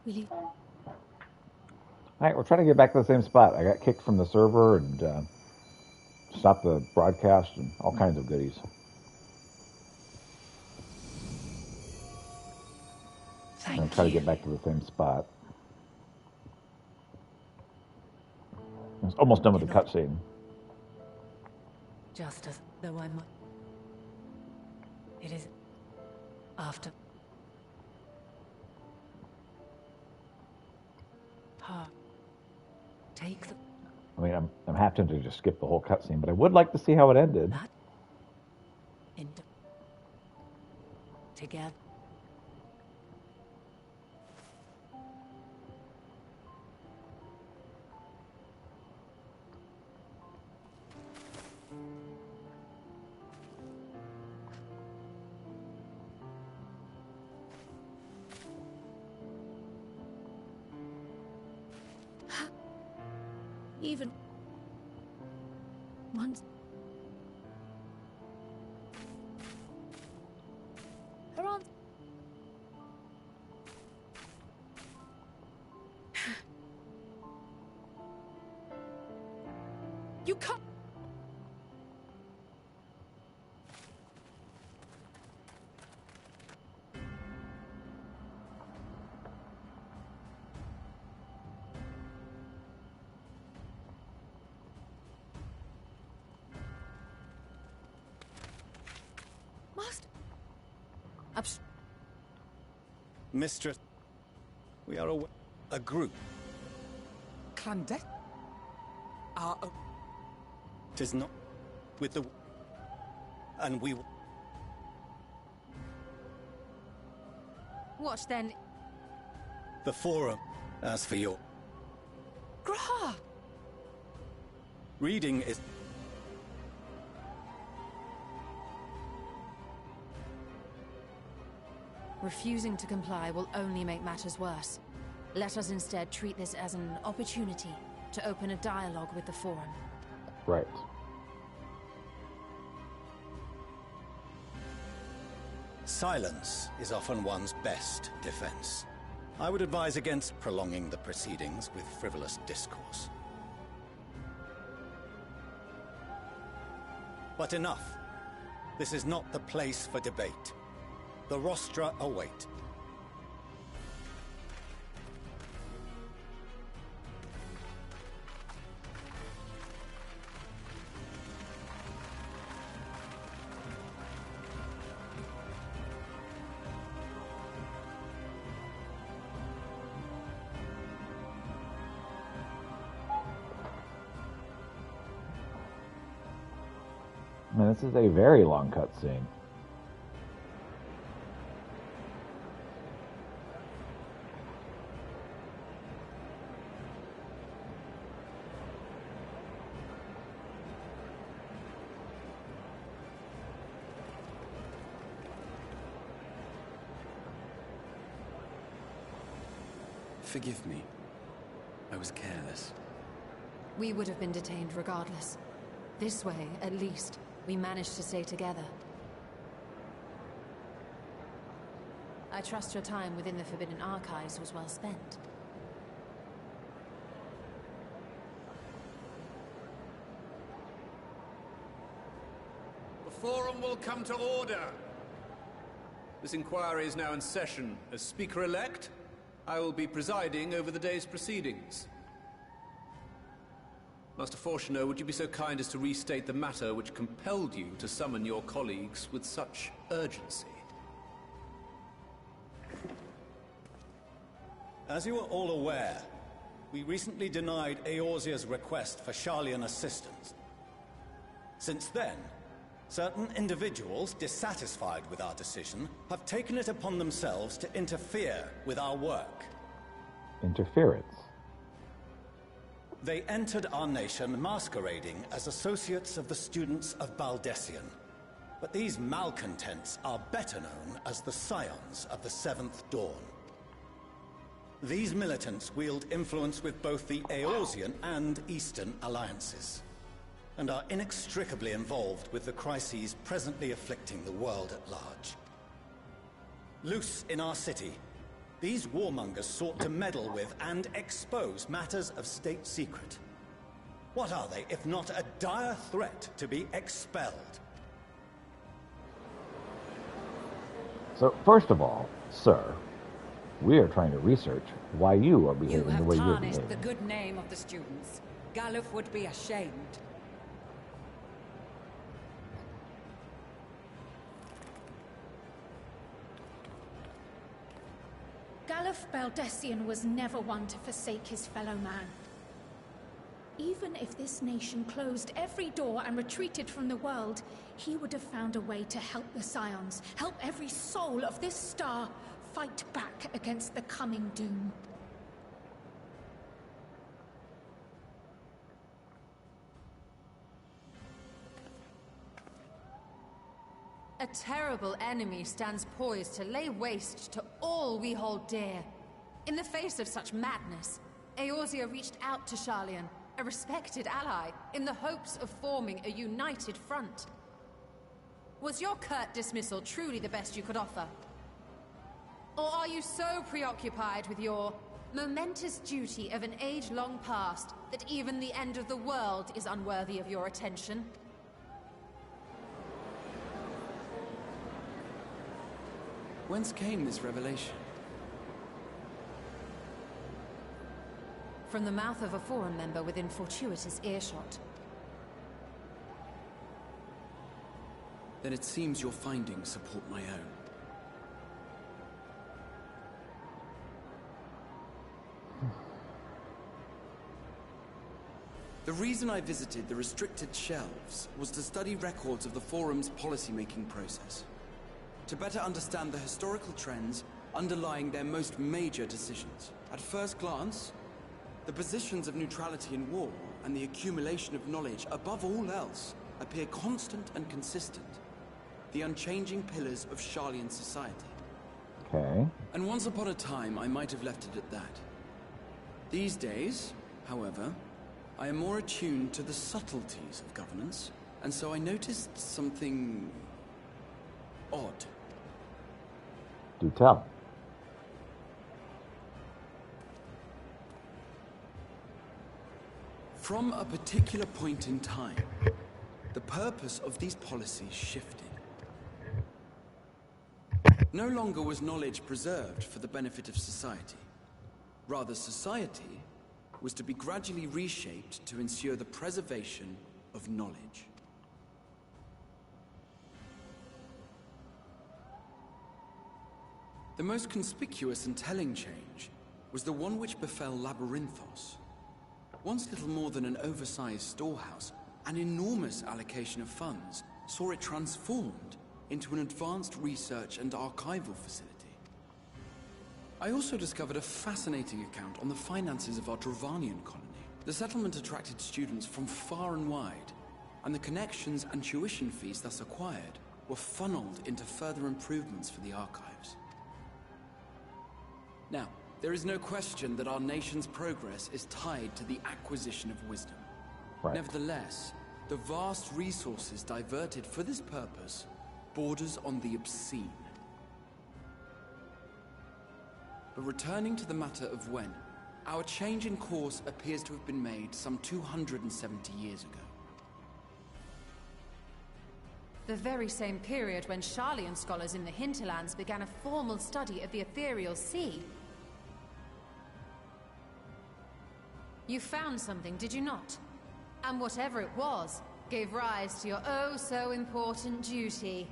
Will you? Alright, we're trying to get back to the same spot. I got kicked from the server and stopped the broadcast and all kinds of goodies. Thank I'm trying to you. get back to the same spot. It's almost done with the cutscene. Just as though I might. It is after. Take the. I mean, I'm half tempted to just skip the whole cutscene, but I would like to see how it ended. That. Into. Together. Even once. Her aunt. You can't. Mistress, we are a group. Clandestine? Tis not with the... And we... What then? The Forum. As for your... Grah! Reading is... Refusing to comply will only make matters worse. Let us instead treat this as an opportunity to open a dialogue with the Forum. Right. Silence is often one's best defense. I would advise against prolonging the proceedings with frivolous discourse. But enough. This is not the place for debate. The rostra await. I mean, this is a very long cutscene. Forgive me. I was careless. We would have been detained regardless. This way, at least, we managed to stay together. I trust your time within the Forbidden Archives was well spent. The Forum will come to order. This inquiry is now in session. As Speaker-elect, I will be presiding over the day's proceedings. Master Fortuner, would you be so kind as to restate the matter which compelled you to summon your colleagues with such urgency? As you are all aware, we recently denied Eorzea's request for Sharlayan assistance. Since then, certain individuals dissatisfied with our decision have taken it upon themselves to interfere with our work. Interference. They entered our nation masquerading as associates of the students of Baldessian. But these malcontents are better known as the Scions of the Seventh Dawn. These militants wield influence with both the Eorzean and Eastern alliances, and are inextricably involved with the crises presently afflicting the world at large. Loose in our city, These warmongers sought to meddle with and expose matters of state secret. What are they, if not a dire threat to be expelled? So, first of all, sir, we are trying to research why you are You behaving the way have you're tarnished the behaving. good name of the students. Galuf would be ashamed. Galuf Baldessian was never one to forsake his fellow man. Even if this nation closed every door and retreated from the world, he would have found a way to help the Scions, help every soul of this star fight back against the coming doom. A terrible enemy stands poised to lay waste to all we hold dear. In the face of such madness, Eorzea reached out to Sharlayan, a respected ally, in the hopes of forming a united front. Was your curt dismissal truly the best you could offer? Or are you so preoccupied with your momentous duty of an age long past that even the end of the world is unworthy of your attention? Whence came this revelation? From the mouth of a Forum member within fortuitous earshot. Then it seems your findings support my own. The reason I visited the restricted shelves was to study records of the Forum's policymaking process, to better understand the historical trends underlying their most major decisions. At first glance, the positions of neutrality in war and the accumulation of knowledge above all else appear constant and consistent, the unchanging pillars of Sharlayan society. Okay. And once upon a time, I might have left it at that. These days, however, I am more attuned to the subtleties of governance, and so I noticed something odd. Do tell. From a particular point in time, the purpose of these policies shifted. No longer was knowledge preserved for the benefit of society. Rather, society was to be gradually reshaped to ensure the preservation of knowledge. The most conspicuous and telling change was the one which befell Labyrinthos. Once little more than an oversized storehouse, an enormous allocation of funds saw it transformed into an advanced research and archival facility. I also discovered a fascinating account on the finances of our Dravanian colony. The settlement attracted students from far and wide, and the connections and tuition fees thus acquired were funneled into further improvements for the archives. Now, there is no question that our nation's progress is tied to the acquisition of wisdom. Right. Nevertheless, the vast resources diverted for this purpose borders on the obscene. But returning to the matter of when, our change in course appears to have been made some 270 years ago. The very same period when Sharlayan scholars in the hinterlands began a formal study of the ethereal sea. You found something, did you not? And whatever it was, gave rise to your oh-so-important duty.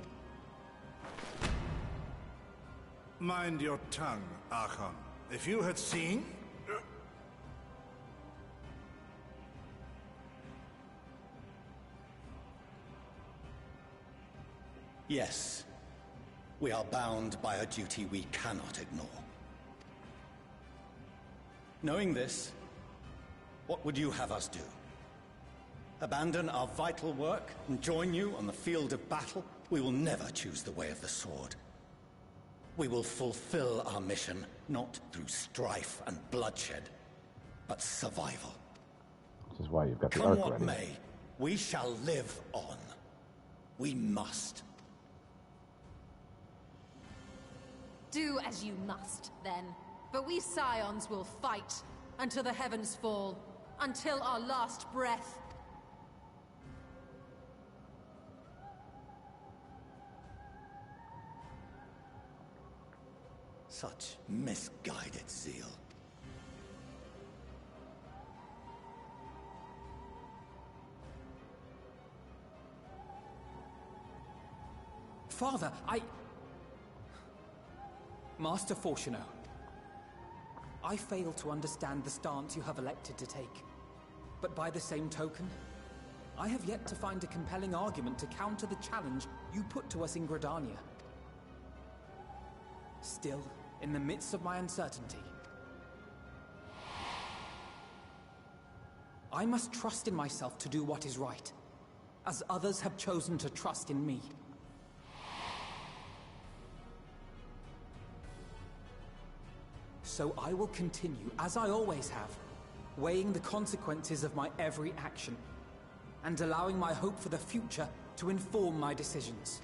Mind your tongue, Archon. If you had seen... Yes. We are bound by a duty we cannot ignore. Knowing this, what would you have us do? Abandon our vital work and join you on the field of battle? We will never choose the way of the sword. We will fulfill our mission, not through strife and bloodshed, but survival. This is why you've got the Come arc what ready. may, we shall live on. We must. Do as you must, then. But we Scions will fight until the heavens fall, until our last breath. Such misguided zeal. Father, Master Fortuno, I fail to understand the stance you have elected to take. But by the same token, I have yet to find a compelling argument to counter the challenge you put to us in Gridania. Still, in the midst of my uncertainty, I must trust in myself to do what is right, as others have chosen to trust in me. So I will continue, as I always have, weighing the consequences of my every action, and allowing my hope for the future to inform my decisions.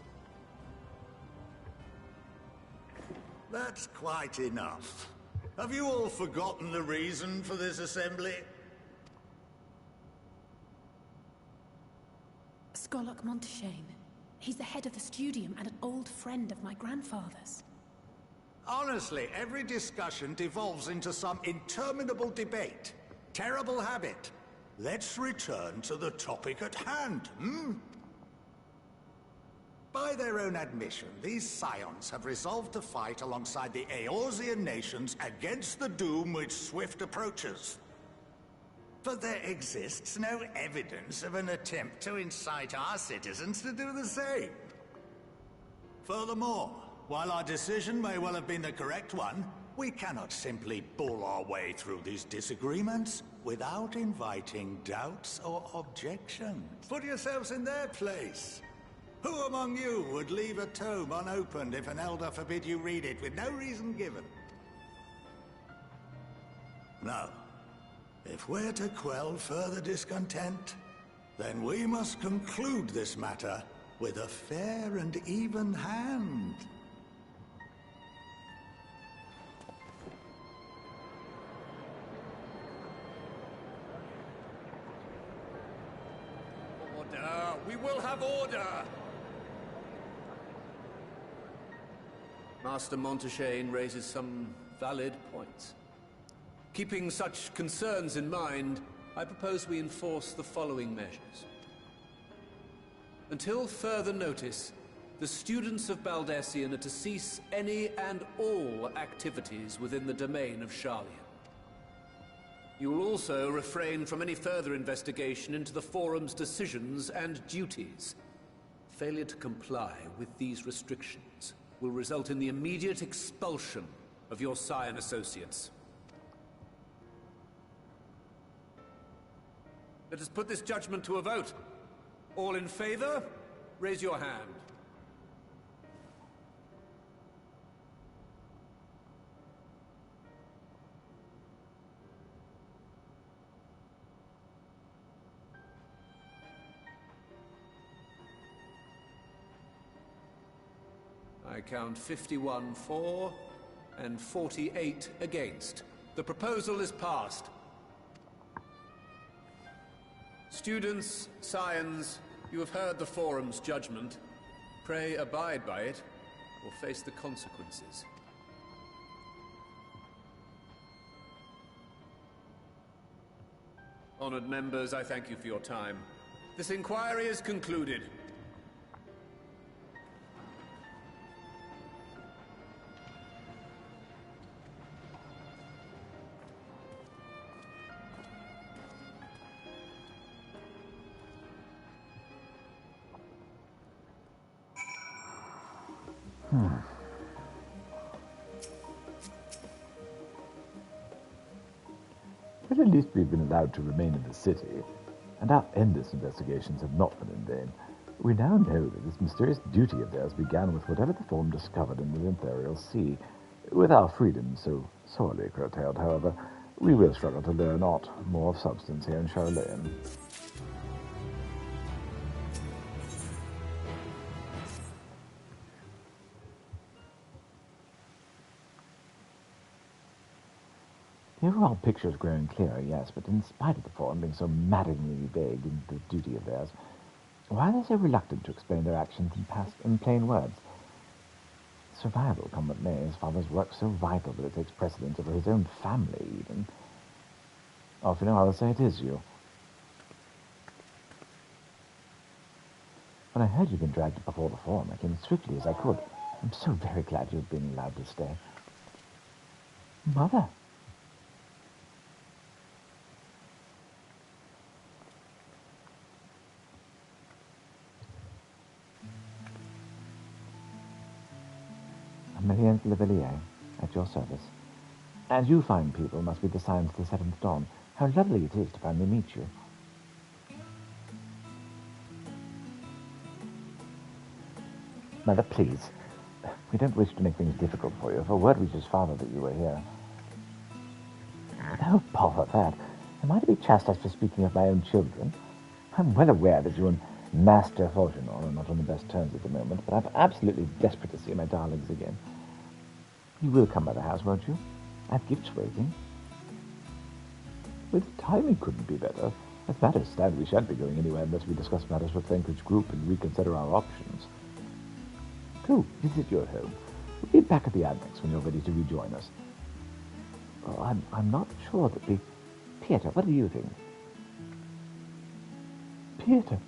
That's quite enough. Have you all forgotten the reason for this assembly? Skolok Monteshane. He's the head of the Studium and an old friend of my grandfather's. Honestly, every discussion devolves into some interminable debate. Terrible habit. Let's return to the topic at hand, By their own admission, these Scions have resolved to fight alongside the Eorzean nations against the doom which swift approaches. But there exists no evidence of an attempt to incite our citizens to do the same. Furthermore, while our decision may well have been the correct one, we cannot simply bull our way through these disagreements without inviting doubts or objections. Put yourselves in their place. Who among you would leave a tome unopened if an elder forbid you read it with no reason given? No. If we're to quell further discontent, then we must conclude this matter with a fair and even hand. Order! We will have order! Master Monteshane raises some valid points. Keeping such concerns in mind, I propose we enforce the following measures. Until further notice, the students of Baldessian are to cease any and all activities within the domain of Sharlian. You will also refrain from any further investigation into the Forum's decisions and duties. Failure to comply with these restrictions will result in the immediate expulsion of your Scion associates. Let us put this judgment to a vote. All in favor, raise your hand. I count 51 for and 48 against. The proposal is passed. Students, Scions, you have heard the Forum's judgment. Pray abide by it, or face the consequences. Honored members, I thank you for your time. This inquiry is concluded. But at least we've been allowed to remain in the city, and our endless investigations have not been in vain. We now know that this mysterious duty of theirs began with whatever the Forum discovered in the Ethereal Sea. With our freedom so sorely curtailed, however, we will struggle to learn aught more of substance here in Sharlayan. The overall picture is growing clearer, yes, but in spite of the form being so maddeningly vague in the duty of theirs, why are they so reluctant to explain their actions in plain words? Survival, come what may, his father's work so vital that it takes precedence over his own family, even. Oh, if you know, I will say it is you. When I heard you'd been dragged before the forum, I came as swiftly as I could. I'm so very glad you've been allowed to stay. Mother! Amélie Le Villiers, at your service. As you find people must be the signs of the seventh dawn. How lovely it is to finally meet you. Mother, please. We don't wish to make things difficult for you. If a word reaches father that you were here. Oh, bother that. Am I to be chastised for speaking of my own children? I'm well aware that you and Master Fortunor are not on the best terms at the moment, but I'm absolutely desperate to see my darlings again. You will come by the house, won't you? I've gifts waiting. Well, the timing couldn't be better. As matters stand, we shan't be going anywhere unless we discuss matters with Thancred's group and reconsider our options. Go, visit your home. We'll be back at the annex when you're ready to rejoin us. Oh, I'm not sure that Pieter, what do you think? Pieter?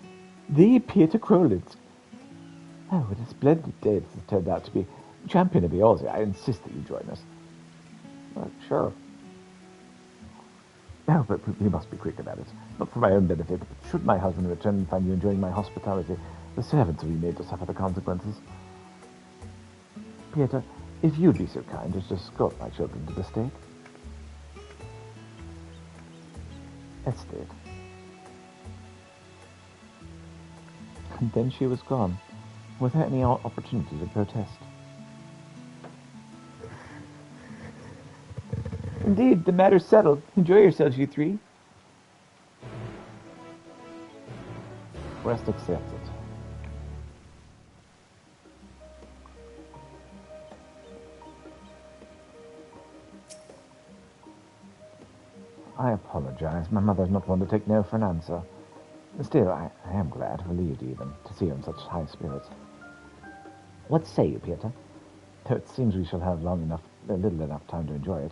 The Pieter Krolitz? Oh, what a splendid day this has turned out to be. Champion of Eorzea, I insist that you join us. Sure. No, but we must be quick about it. Not for my own benefit, but should my husband return and find you enjoying my hospitality, the servants will be made to suffer the consequences. Pieter, if you'd be so kind as to escort my children to the stake. Estate. And then she was gone, without any opportunity to protest. Indeed, the matter's settled. Enjoy yourselves, you three. Quest accepted. I apologize. My mother's not one to take no for an answer. Still, I am glad, relieved even, to see her in such high spirits. What say you, Pieter? Though it seems we shall have little enough time to enjoy it.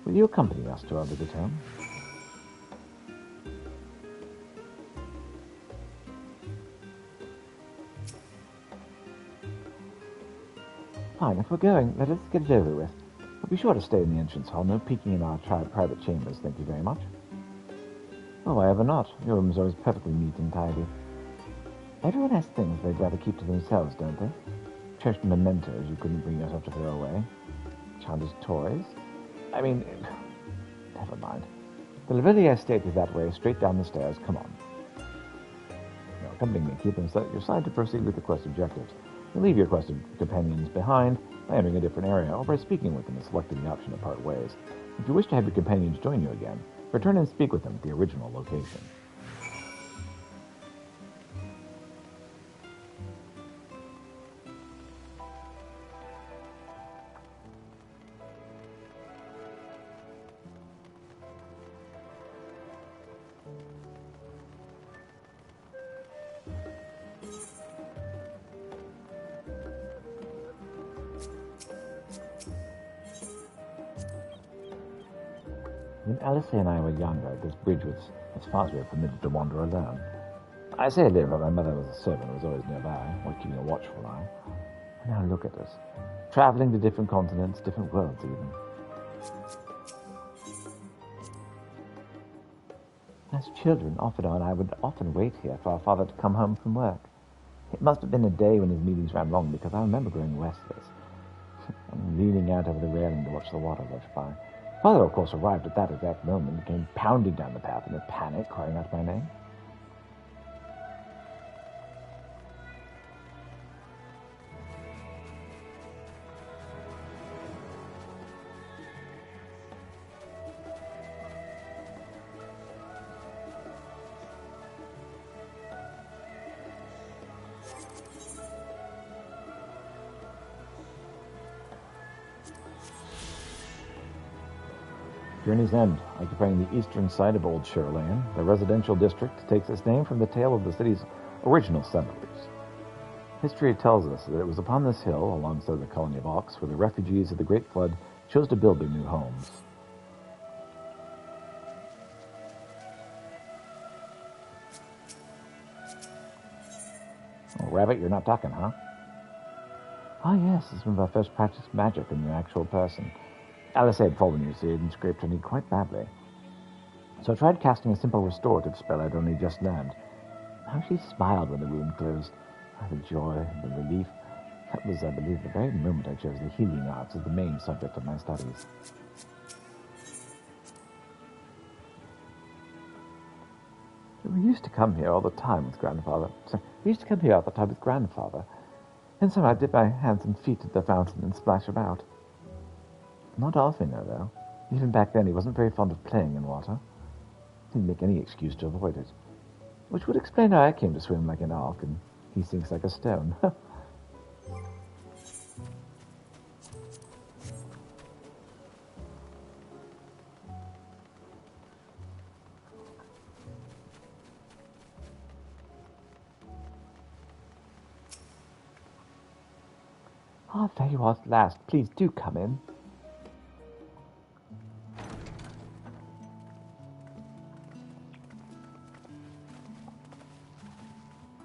Will you accompany us to our visit home? Fine, if we're going, let us get it over with. But be sure to stay in the entrance hall, no peeking in our private chambers, thank you very much. Oh, I ever not. Your room's always perfectly neat and tidy. Everyone has things they'd rather keep to themselves, don't they? Treasured mementos you couldn't bring yourself to throw away. Childish toys. I mean, never mind. The Lavilliers estate is that way, straight down the stairs. Come on. Now, accompany me, keep them at your side to proceed with the quest objectives. You leave your quest companions behind by entering a different area, or by speaking with them and selecting the option to part ways. If you wish to have your companions join you again, return and speak with them at the original location. When Alice and I were younger, this bridge was as far as we were permitted to wander alone. I say live, but my mother was a servant who was always nearby, or keeping a watchful eye. And now look at us, traveling to different continents, different worlds even. As children, off and on, I would often wait here for our father to come home from work. It must have been a day when his meetings ran long, because I remember growing restless and leaning out over the railing to watch the water rush by. Father, of course, arrived at that exact moment and came pounding down the path in a panic, crying out my name. Journey's End, occupying the eastern side of Old Sherland, the residential district takes its name from the tale of the city's original settlers. History tells us that it was upon this hill, alongside the colony of Ox, where the refugees of the Great Flood chose to build their new homes. Oh, Rabbit, you're not talking, huh? Ah, yes, this is when I first practiced magic in the actual person. Alice had fallen, you see, and scraped her knee quite badly. So I tried casting a simple restorative spell I'd only just learned. How she smiled when the wound closed. The joy, the relief. That was, I believe, the very moment I chose the healing arts as the main subject of my studies. We used to come here all the time with Grandfather. And so I'd dip my hands and feet at the fountain and splash about. Not often, though. Even back then, he wasn't very fond of playing in water. Didn't make any excuse to avoid it. Which would explain how I came to swim like an elk, and he sinks like a stone. I'll tell you what's last. Please do come in.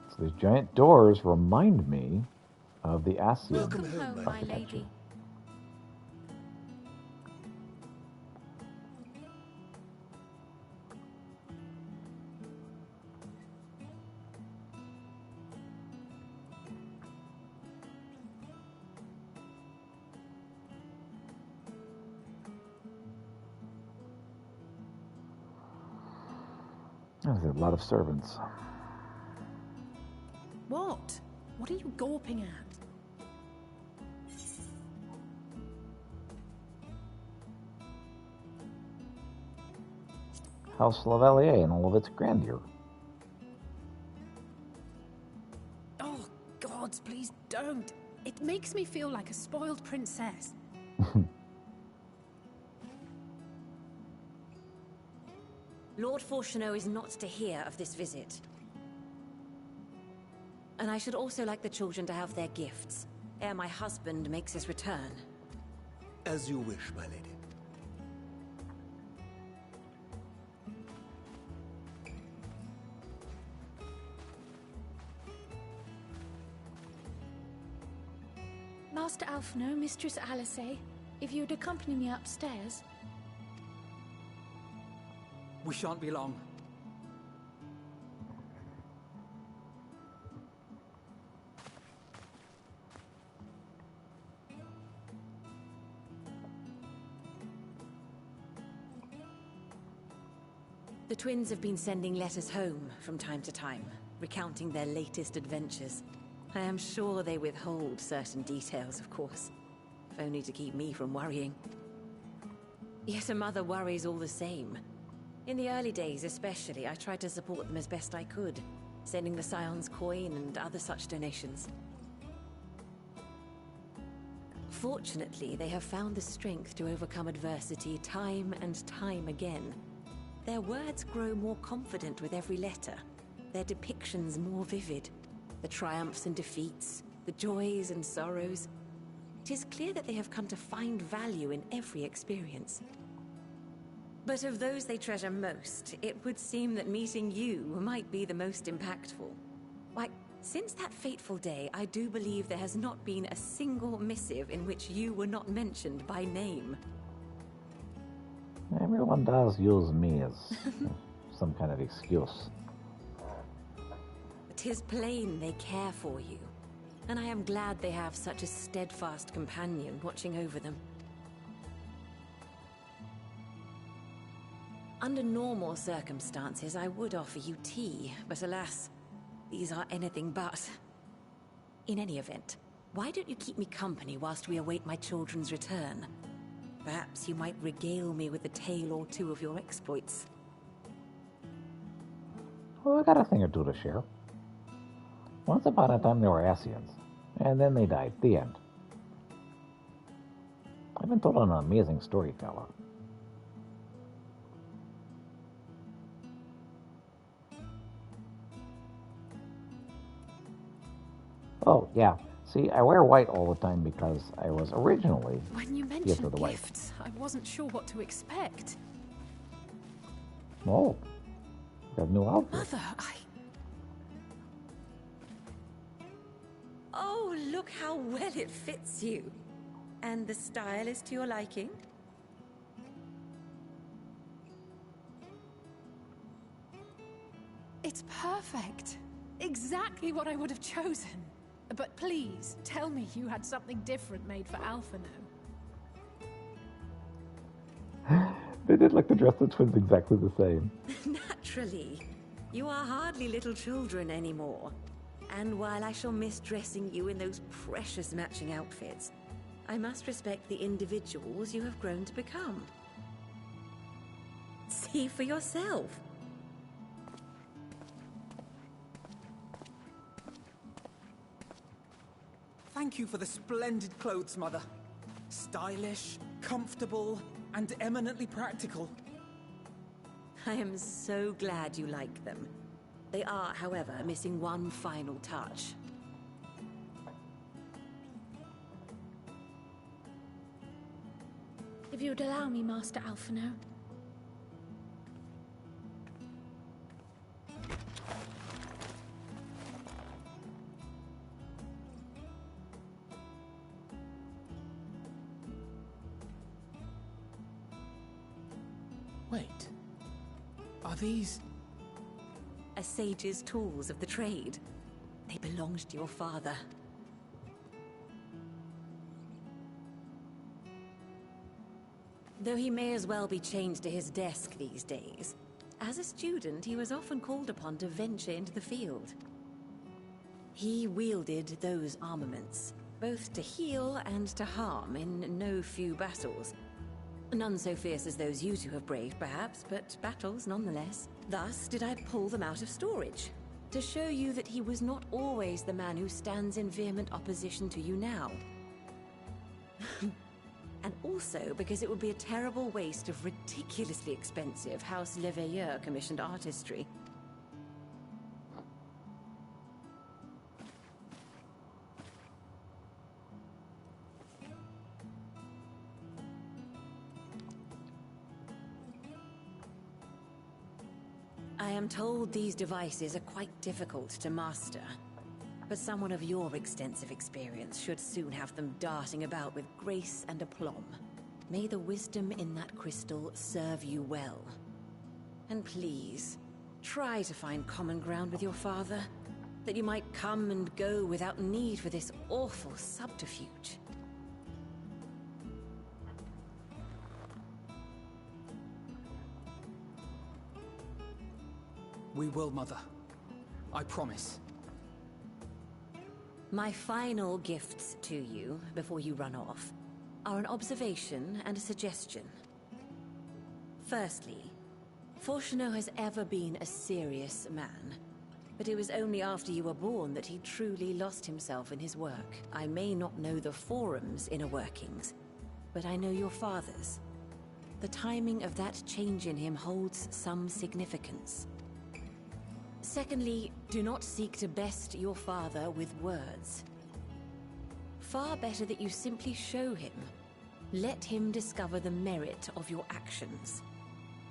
So these giant doors remind me of the Asian. Welcome home, my lady. There's a lot of servants. What? What are you gawping at? House Lavalier in all of its grandeur. Oh, gods, please don't. It makes me feel like a spoiled princess. Lord Fortuneau is not to hear of this visit. And I should also like the children to have their gifts, ere my husband makes his return. As you wish, my lady. Master Alphino, Mistress Alice, if you'd accompany me upstairs. We shan't be long. The twins have been sending letters home from time to time, recounting their latest adventures. I am sure they withhold certain details, of course, if only to keep me from worrying. Yet a mother worries all the same. In the early days especially, I tried to support them as best I could, sending the Scion's coin and other such donations. Fortunately, they have found the strength to overcome adversity time and time again. Their words grow more confident with every letter, their depictions more vivid, the triumphs and defeats, the joys and sorrows. It is clear that they have come to find value in every experience. But of those they treasure most, it would seem that meeting you might be the most impactful. Why, since that fateful day, I do believe there has not been a single missive in which you were not mentioned by name. Everyone does use me as some kind of excuse. It is plain they care for you, and I am glad they have such a steadfast companion watching over them. Under normal circumstances, I would offer you tea, but alas, these are anything but. In any event, why don't you keep me company whilst we await my children's return? Perhaps you might regale me with a tale or two of your exploits. Well, I got a thing or two to share. Once upon a time, there were Asians, and then they died. The end. I've been told an amazing story, fella. Oh, yeah. See, I wear white all the time because I was originally When you here for mentioned the white. gifts, I wasn't sure what to expect. Oh, got a new outfit. Mother, Oh, look how well it fits you. And the style is to your liking? It's perfect. Exactly what I would have chosen. But please, tell me you had something different made for Alphino. They did like to dress the twins exactly the same. Naturally. You are hardly little children anymore. And while I shall miss dressing you in those precious matching outfits, I must respect the individuals you have grown to become. See for yourself. Thank you for the splendid clothes, Mother. Stylish, comfortable, and eminently practical. I am so glad you like them. They are, however, missing one final touch. If you'd allow me, Master Alphino. Wait. Are these... A sage's tools of the trade. They belonged to your father. Though he may as well be chained to his desk these days, as a student he was often called upon to venture into the field. He wielded those armaments, both to heal and to harm in no few battles. None so fierce as those you two have braved, perhaps, but battles nonetheless. Thus did I pull them out of storage, to show you that he was not always the man who stands in vehement opposition to you now. And also because it would be a terrible waste of ridiculously expensive House Leveilleur commissioned artistry. I am told these devices are quite difficult to master, but someone of your extensive experience should soon have them darting about with grace and aplomb. May the wisdom in that crystal serve you well. And please, try to find common ground with your father, that you might come and go without need for this awful subterfuge. We will, Mother. I promise. My final gifts to you, before you run off, are an observation and a suggestion. Firstly, Fortuno has ever been a serious man, but it was only after you were born that he truly lost himself in his work. I may not know the Forum's inner workings, but I know your father's. The timing of that change in him holds some significance. Secondly, do not seek to best your father with words. Far better that you simply show him. Let him discover the merit of your actions,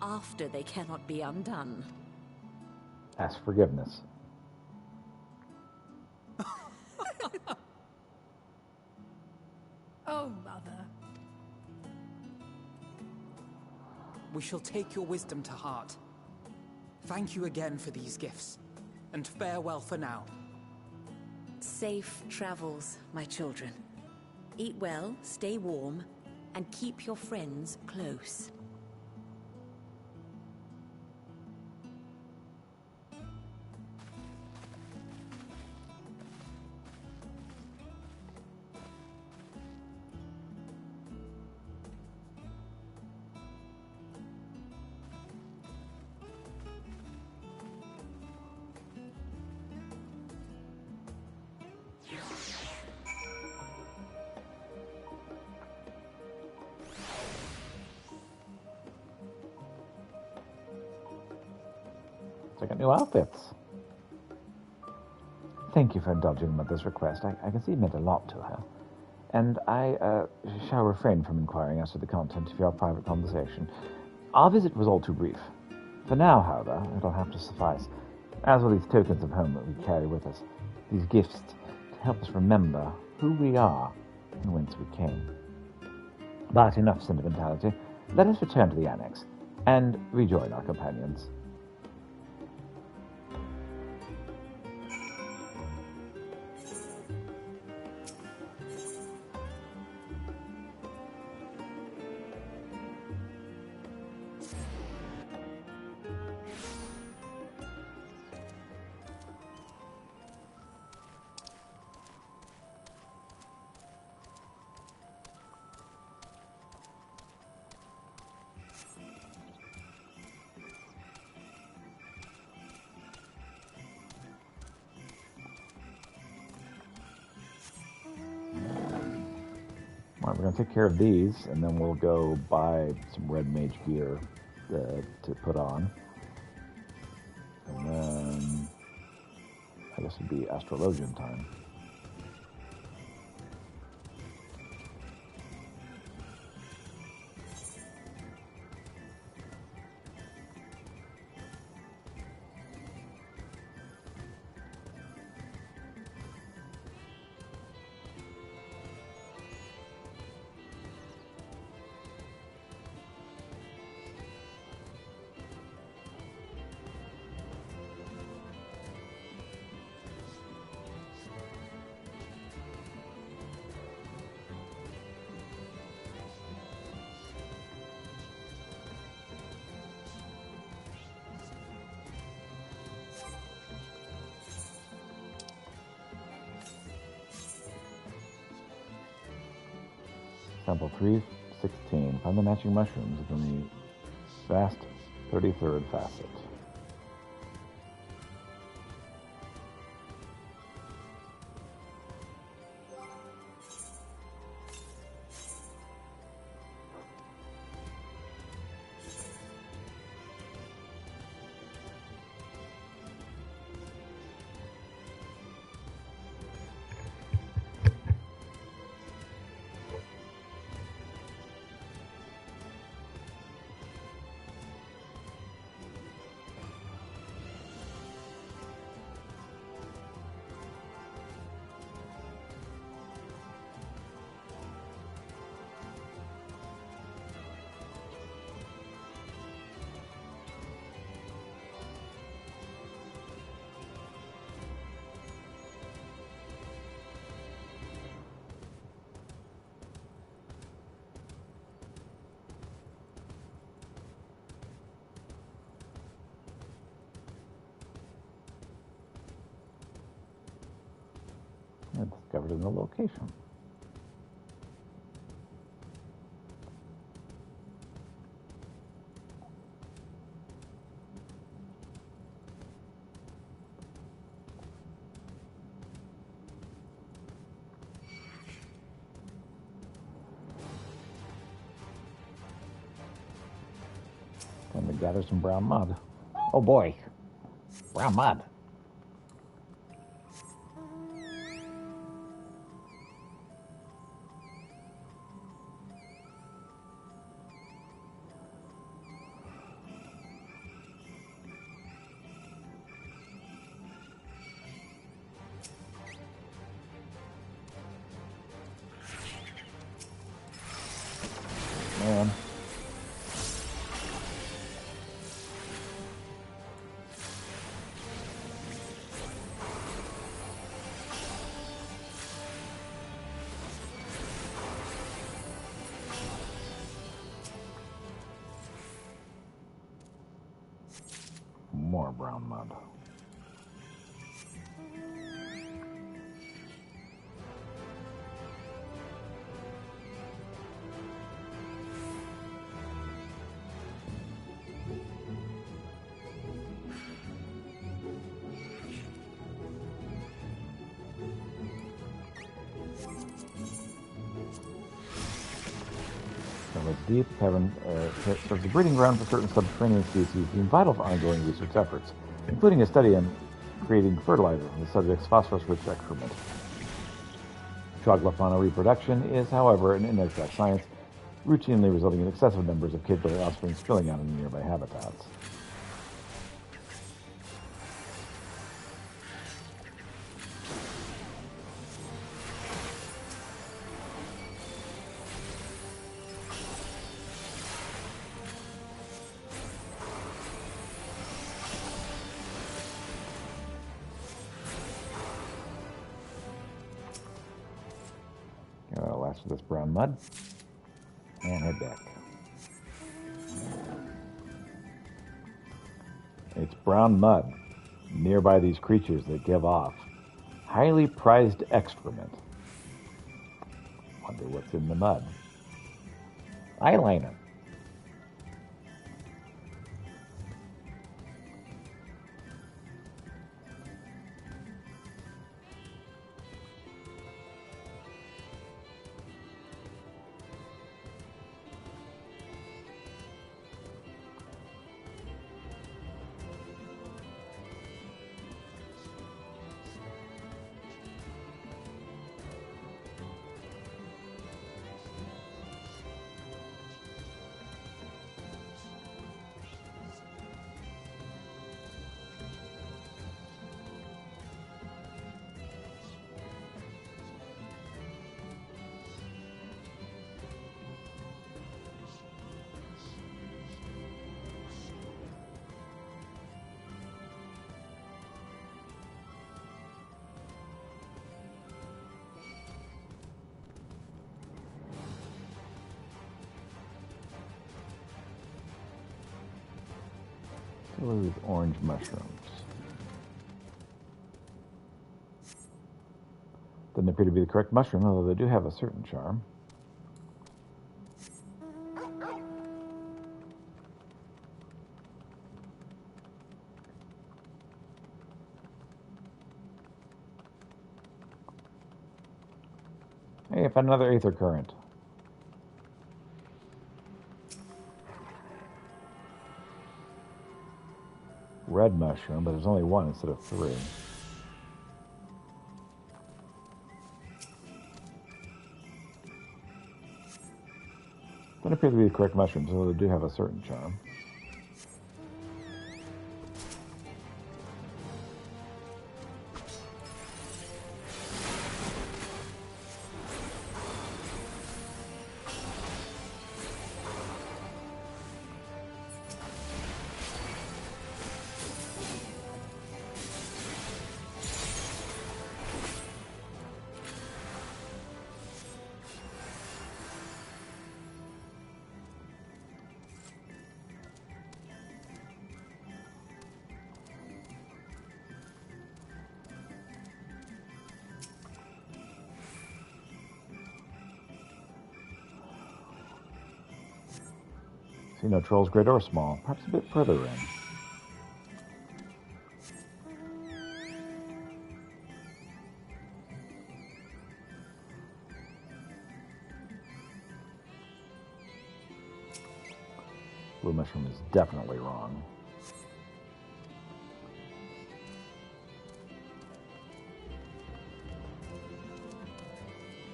after they cannot be undone. Ask forgiveness. Oh, Mother. We shall take your wisdom to heart. Thank you again for these gifts, and farewell for now. Safe travels, my children. Eat well, stay warm, and keep your friends close. So I got new outfits. thank you for indulging Mother's request. I can see it meant a lot to her. And I shall refrain from inquiring as to the content of your private conversation. Our visit was all too brief. For now, however, it'll have to suffice, as will these tokens of home that we carry with us, these gifts to help us remember who we are and whence we came. But enough sentimentality. Let us return to the annex and rejoin our companions. All right, we're going to take care of these, and then we'll go buy some red mage gear to put on. And then I guess it'd be astrologian time. Sample 316. Find the matching mushrooms within the vast 33rd facet. And discovered in the location. Time to gather some brown mud. Oh boy, brown mud. Man. More brown mud. Deep cavern serves a breeding ground for certain subterranean species, being vital for ongoing research efforts, including a study on creating fertilizer from the subject's phosphorus-rich excrement. Troglofauna reproduction is, however, an inexact science, routinely resulting in excessive numbers of kid-bearing offspring spilling out in nearby habitats. Last of this brown mud, and head back. It's brown mud nearby these creatures that give off highly prized excrement. Wonder what's in the mud. Eyeliner. With orange mushrooms. Doesn't appear to be the correct mushroom, although they do have a certain charm. Hey, I found another aether current. Red mushroom, but there's only one instead of three. Doesn't appear to be the correct mushrooms, although they do have a certain charm. See no trolls, great or small, perhaps a bit further in. Blue mushroom is definitely wrong.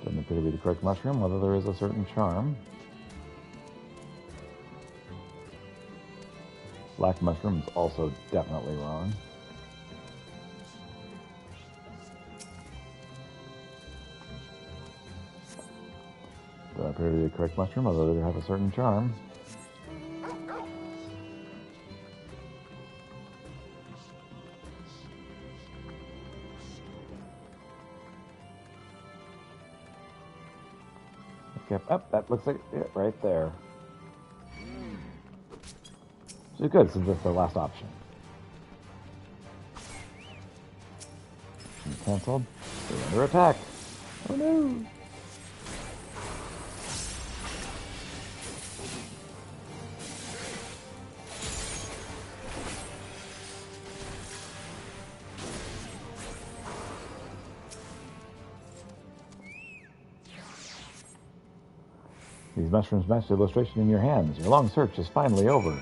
Doesn't appear to be the correct mushroom, although there is a certain charm. Black mushroom is also definitely wrong. Doesn't appear to be the correct mushroom, although they have a certain charm. Okay, that looks like it right there. Which is good, since it's the last option. Cancelled. They're under attack. Oh no! These mushrooms match the illustration in your hands. Your long search is finally over.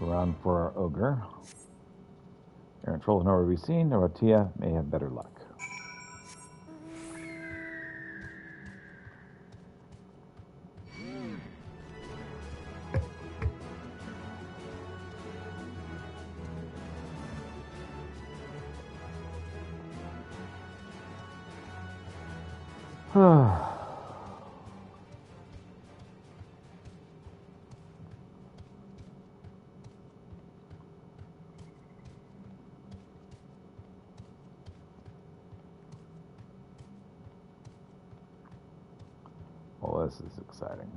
around for our ogre. Errant trolls nowhere to be seen. Dorothea may have better luck. Well, this is exciting.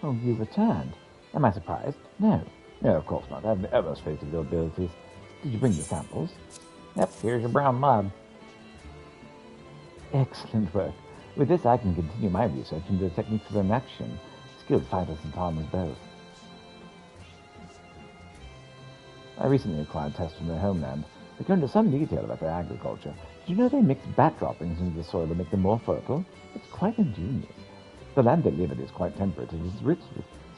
Oh, you returned. Am I surprised? No. No, of course not. I have the utmost faith in your abilities. Did you bring the samples? Yep, here's your brown mud. Excellent work. With this, I can continue my research into the techniques of their action. Skilled fighters and farmers both. I recently acquired tests from their homeland. They go into some detail about their agriculture. Did you know they mix bat droppings into the soil to make them more fertile? It's quite ingenious. The land they live in is quite temperate and is rich.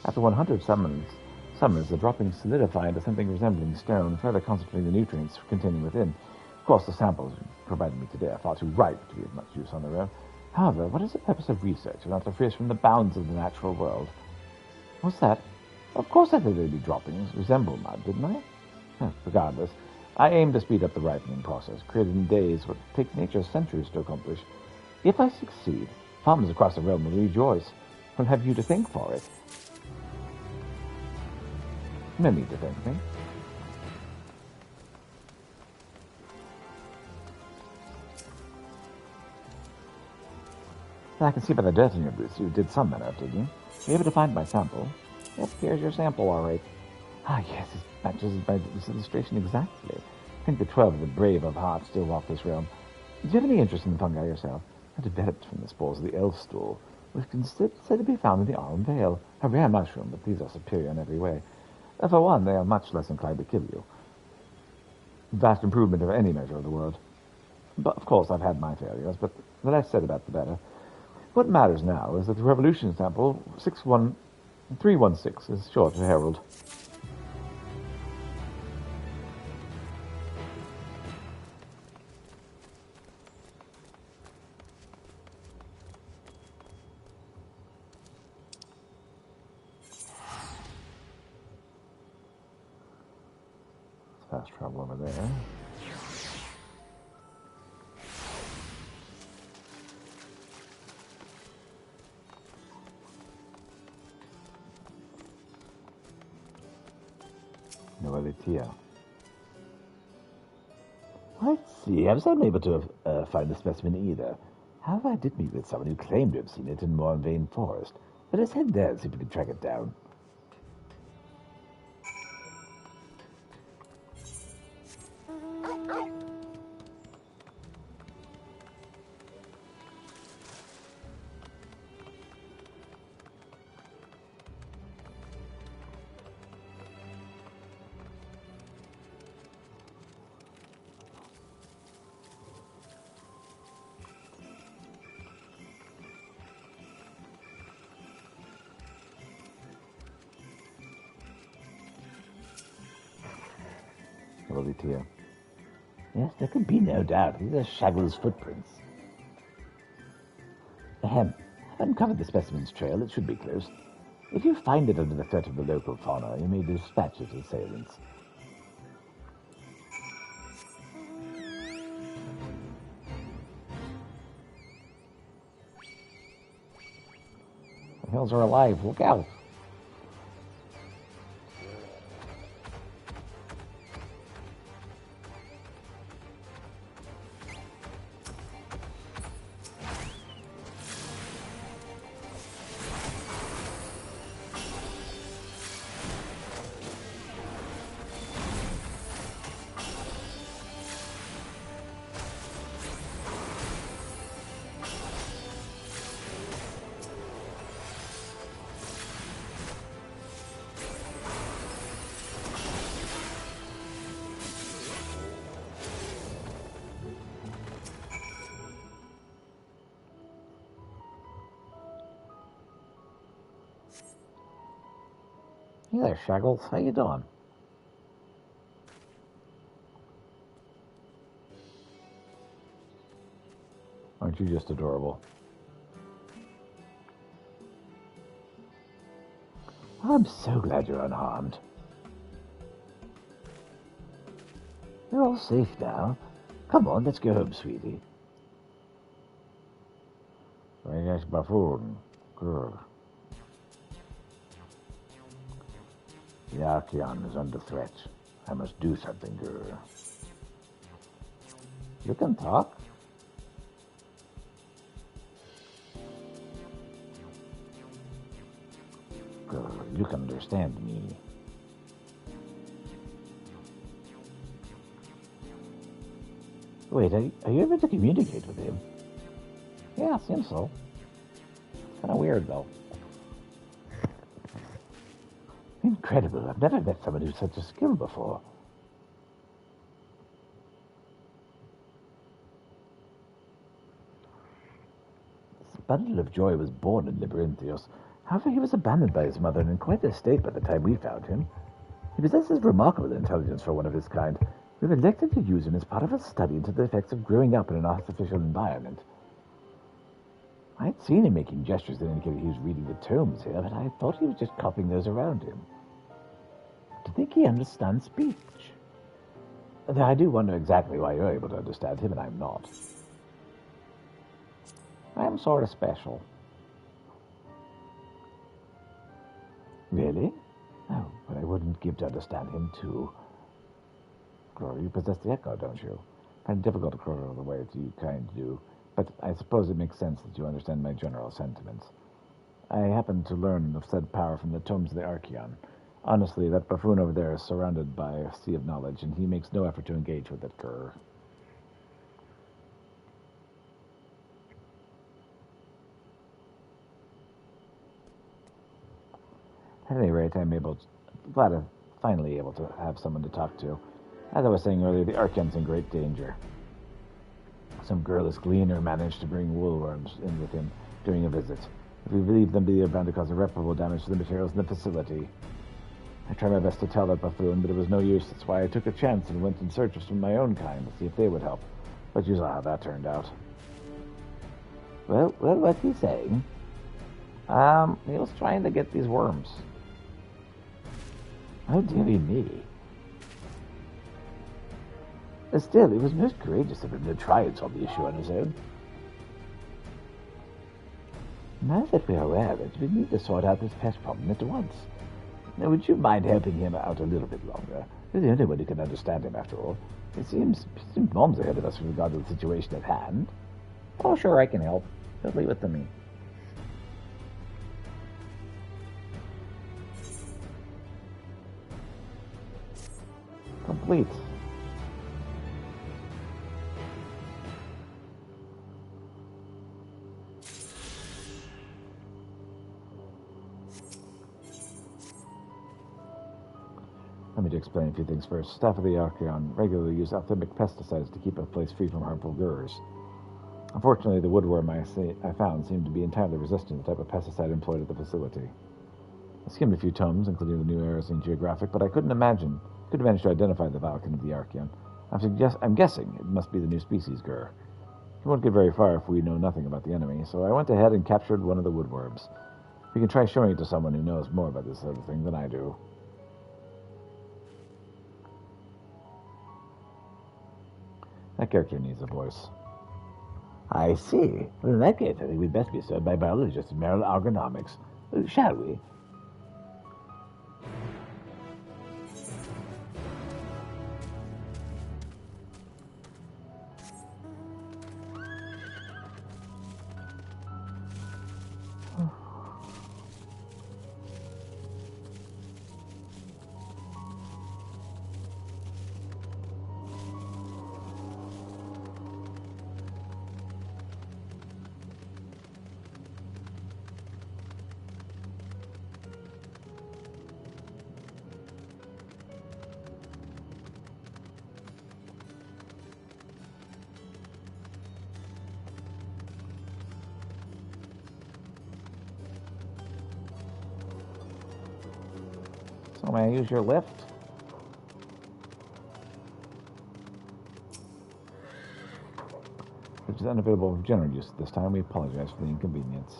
After 100 summers, the droppings solidify into something resembling stone, further concentrating the nutrients containing within. Of course, the samples provided me today are far too ripe to be of much use on their own. However, what is the purpose of research if not to free us from the bounds of the natural world? What's that? Of course I thought they'd be droppings. Resemble mud, didn't I? Regardless, I aim to speed up the ripening process, created in days what takes nature centuries to accomplish. If I succeed, farmers across the realm will rejoice. I'll have you to thank for it. No need to thank me. I can see by the dirt in your boots you did some manner of digging. Were you able to find my sample? Yep, here's your sample, all right. Ah, yes, it matches this illustration exactly. I think the 12 of the brave of heart still walk this realm. Do you have any interest in the fungi yourself? I developed from the spores of the elf stool, which can said to be found in the Aurum Vale. A rare mushroom, but these are superior in every way. For one, they are much less inclined to kill you. Vast improvement of any measure of the world. But, of course, I've had my failures, but the less said about the better. What matters now is that the revolution sample 61316 is sure to herald. Fast travel over there. Noelitia. I see. I was unable to find the specimen either. However, I did meet with someone who claimed to have seen it in Mornvane Forest. Let us head there and see if we can track it down. Noelitia. Yes, there can be no doubt. These are Shaggle's footprints. Ahem. I've uncovered the specimen's trail. It should be close. If you find it under the threat of the local fauna, you may dispatch its assailants. The hills are alive. Look out! Hey there, Shaggles. How you doing? Aren't you just adorable? Oh, I'm so glad you're unharmed. You're all safe now. Come on, let's go home, sweetie. Yes, buffoon. Good. The Archeon is under threat. I must do something, girl. You can talk. Girl, you can understand me. Wait, are you able to communicate with him? Yeah, seems so. Kind of weird, though. Incredible. I've never met someone who's such a skill before. This bundle of joy was born in Labyrinthios. However, he was abandoned by his mother and in quite a state by the time we found him. He possesses remarkable intelligence for one of his kind. We've elected to use him as part of a study into the effects of growing up in an artificial environment. I'd seen him making gestures that indicated he was reading the tomes here, but I thought he was just copying those around him. To think he understands speech. Though I do wonder exactly why you're able to understand him and I'm not. I'm sort of special. Really? Oh, but I wouldn't give to understand him too. Girl, you possess the echo, don't you? Kind of difficult to crow the way that you kind of do, but I suppose it makes sense that you understand my general sentiments. I happen to learn of said power from the tomes of the Archeon. Honestly, that buffoon over there is surrounded by a sea of knowledge, and he makes no effort to engage with it, grr. At any rate, I'm finally able to have someone to talk to. As I was saying earlier, the Archeon's in great danger. Some girlish gleaner managed to bring woolworms in with him during a visit. If we leave them be, they're bound to cause irreparable damage to the materials in the facility. I tried my best to tell that buffoon, but it was no use. That's why I took a chance and went in search of some of my own kind to see if they would help. But you saw how that turned out. Well, what's he saying? He was trying to get these worms. Oh, dearie me. But still, it was most courageous of him to try and solve the issue on his own. Now that we're aware of it, we need to sort out this pest problem at once. Now, would you mind helping him out a little bit longer? You're the only one who can understand him, after all. It seems Mom's ahead of us with regard to the situation at hand. Oh, sure, I can help. Just leave it to me. Complete. Let me just explain a few things first. Staff of the Archeon regularly use authentic pesticides to keep a place free from harmful grurs. Unfortunately, the woodworm I found seemed to be entirely resistant to the type of pesticide employed at the facility. I skimmed a few tomes, including the new Eras in Geographic, but I couldn't manage to identify the Valken of the Archeon. I'm guessing it must be the new species, Gur. He won't get very far if we know nothing about the enemy, so I went ahead and captured one of the woodworms. We can try showing it to someone who knows more about this sort of thing than I do. That character needs a voice. I see. Well, in that case, I think we'd best be served by biologists and mineral ergonomics. Shall we? So may I use your lift? Which is unavailable for general use at this time. We apologize for the inconvenience.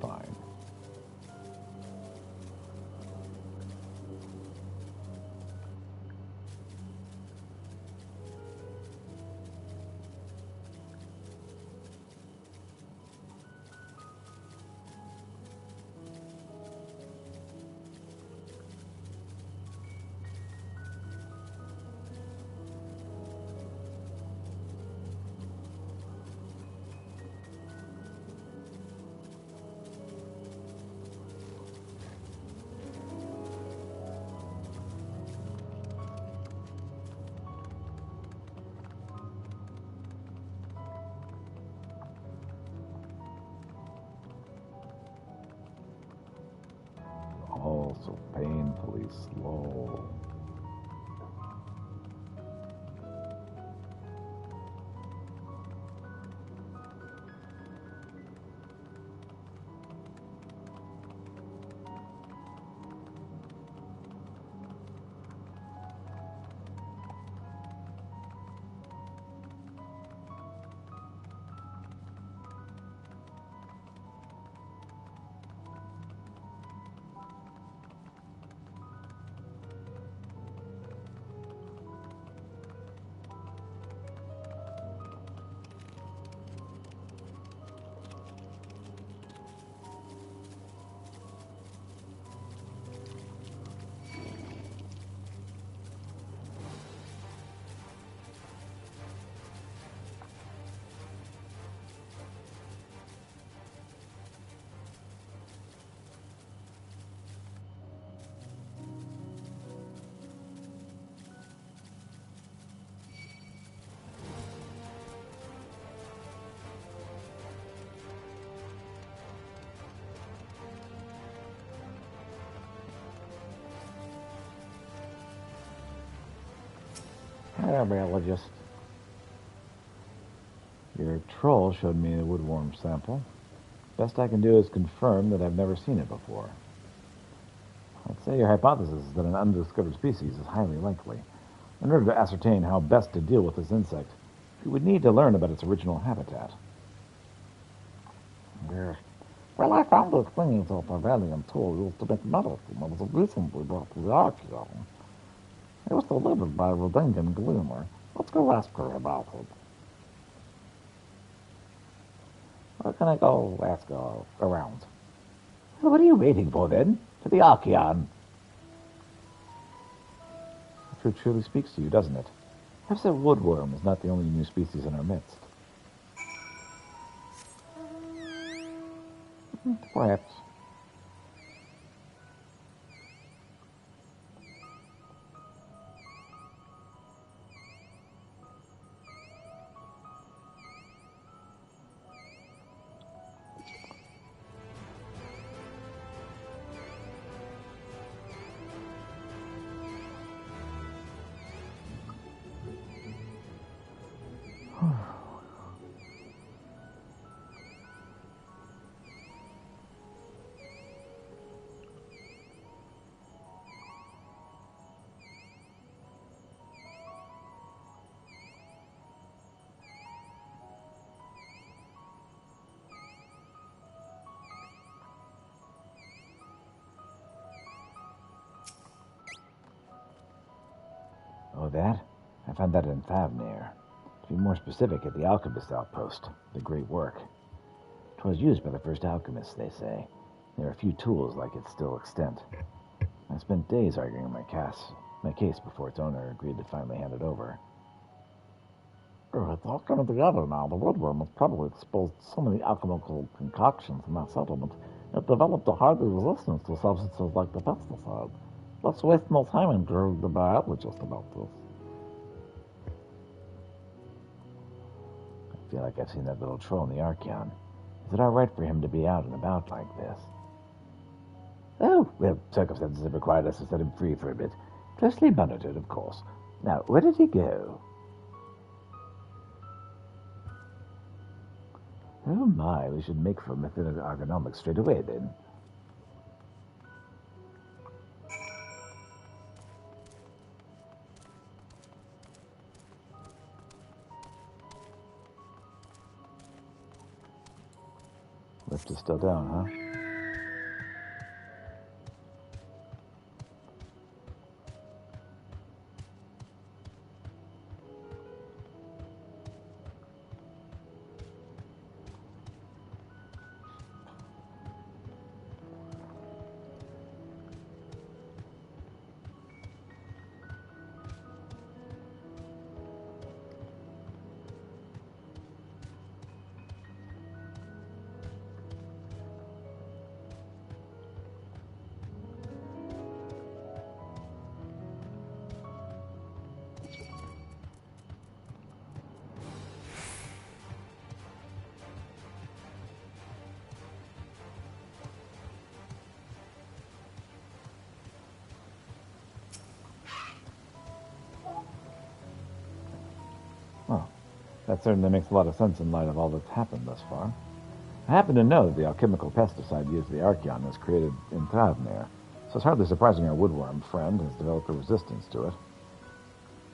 Fine. All so painfully slow. Hello, biologist. Your troll showed me a woodworm sample. Best I can do is confirm that I've never seen it before. I'd say your hypothesis that an undiscovered species is highly likely. In order to ascertain how best to deal with this insect, we would need to learn about its original habitat. Yes. Well, I found those things off a valiant tool used to make medicine that was recently brought to the archaeum. It was delivered by Rodingan Glimmer. Let's go ask her about it. gonna go ask around. Well, what are you waiting for, then? To the Archeon. The truth truly speaks to you, doesn't it? Perhaps that woodworm is not the only new species in our midst. Perhaps. Oh, that? I found that in Thavnir. To be more specific, at the Alchemist Outpost, the Great Work. 'Twas used by the first alchemists, they say. There are few tools like it still extant. I spent days arguing my case before its owner agreed to finally hand it over. It's all coming together now. The woodworm has probably exposed so many alchemical concoctions in that settlement, it developed a hardy resistance to substances like the pesticide. Let's waste no time interviewing the biologist about this. I feel like I've seen that little troll in the Archeon. Is it all right for him to be out and about like this? Oh, well, circumstances have required us to set him free for a bit. Closely monitored, of course. Now, where did he go? Oh my, we should make for method ergonomics straight away then. Lift is still down, huh? Well, that certainly makes a lot of sense in light of all that's happened thus far. I happen to know that the alchemical pesticide used in the Archeon was created in Thavnir, so it's hardly surprising our woodworm friend has developed a resistance to it.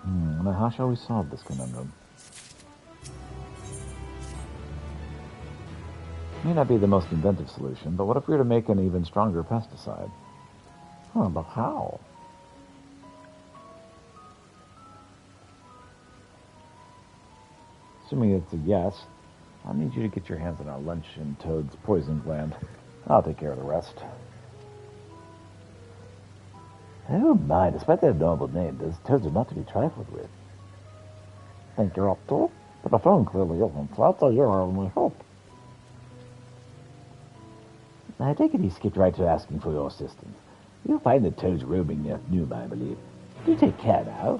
Now how shall we solve this conundrum? May not be the most inventive solution, but what if we were to make an even stronger pesticide? But how? Assuming it's a yes, I'll need you to get your hands on our lunch in Toad's poison gland. I'll take care of the rest. Oh my, despite that noble name, those toads are not to be trifled with. Think you're up to it? But the phone clearly isn't, so I'll tell you're our only hope. I take it he skipped right to asking for your assistance. You'll find the toads roaming near noon, I believe. Do take care now.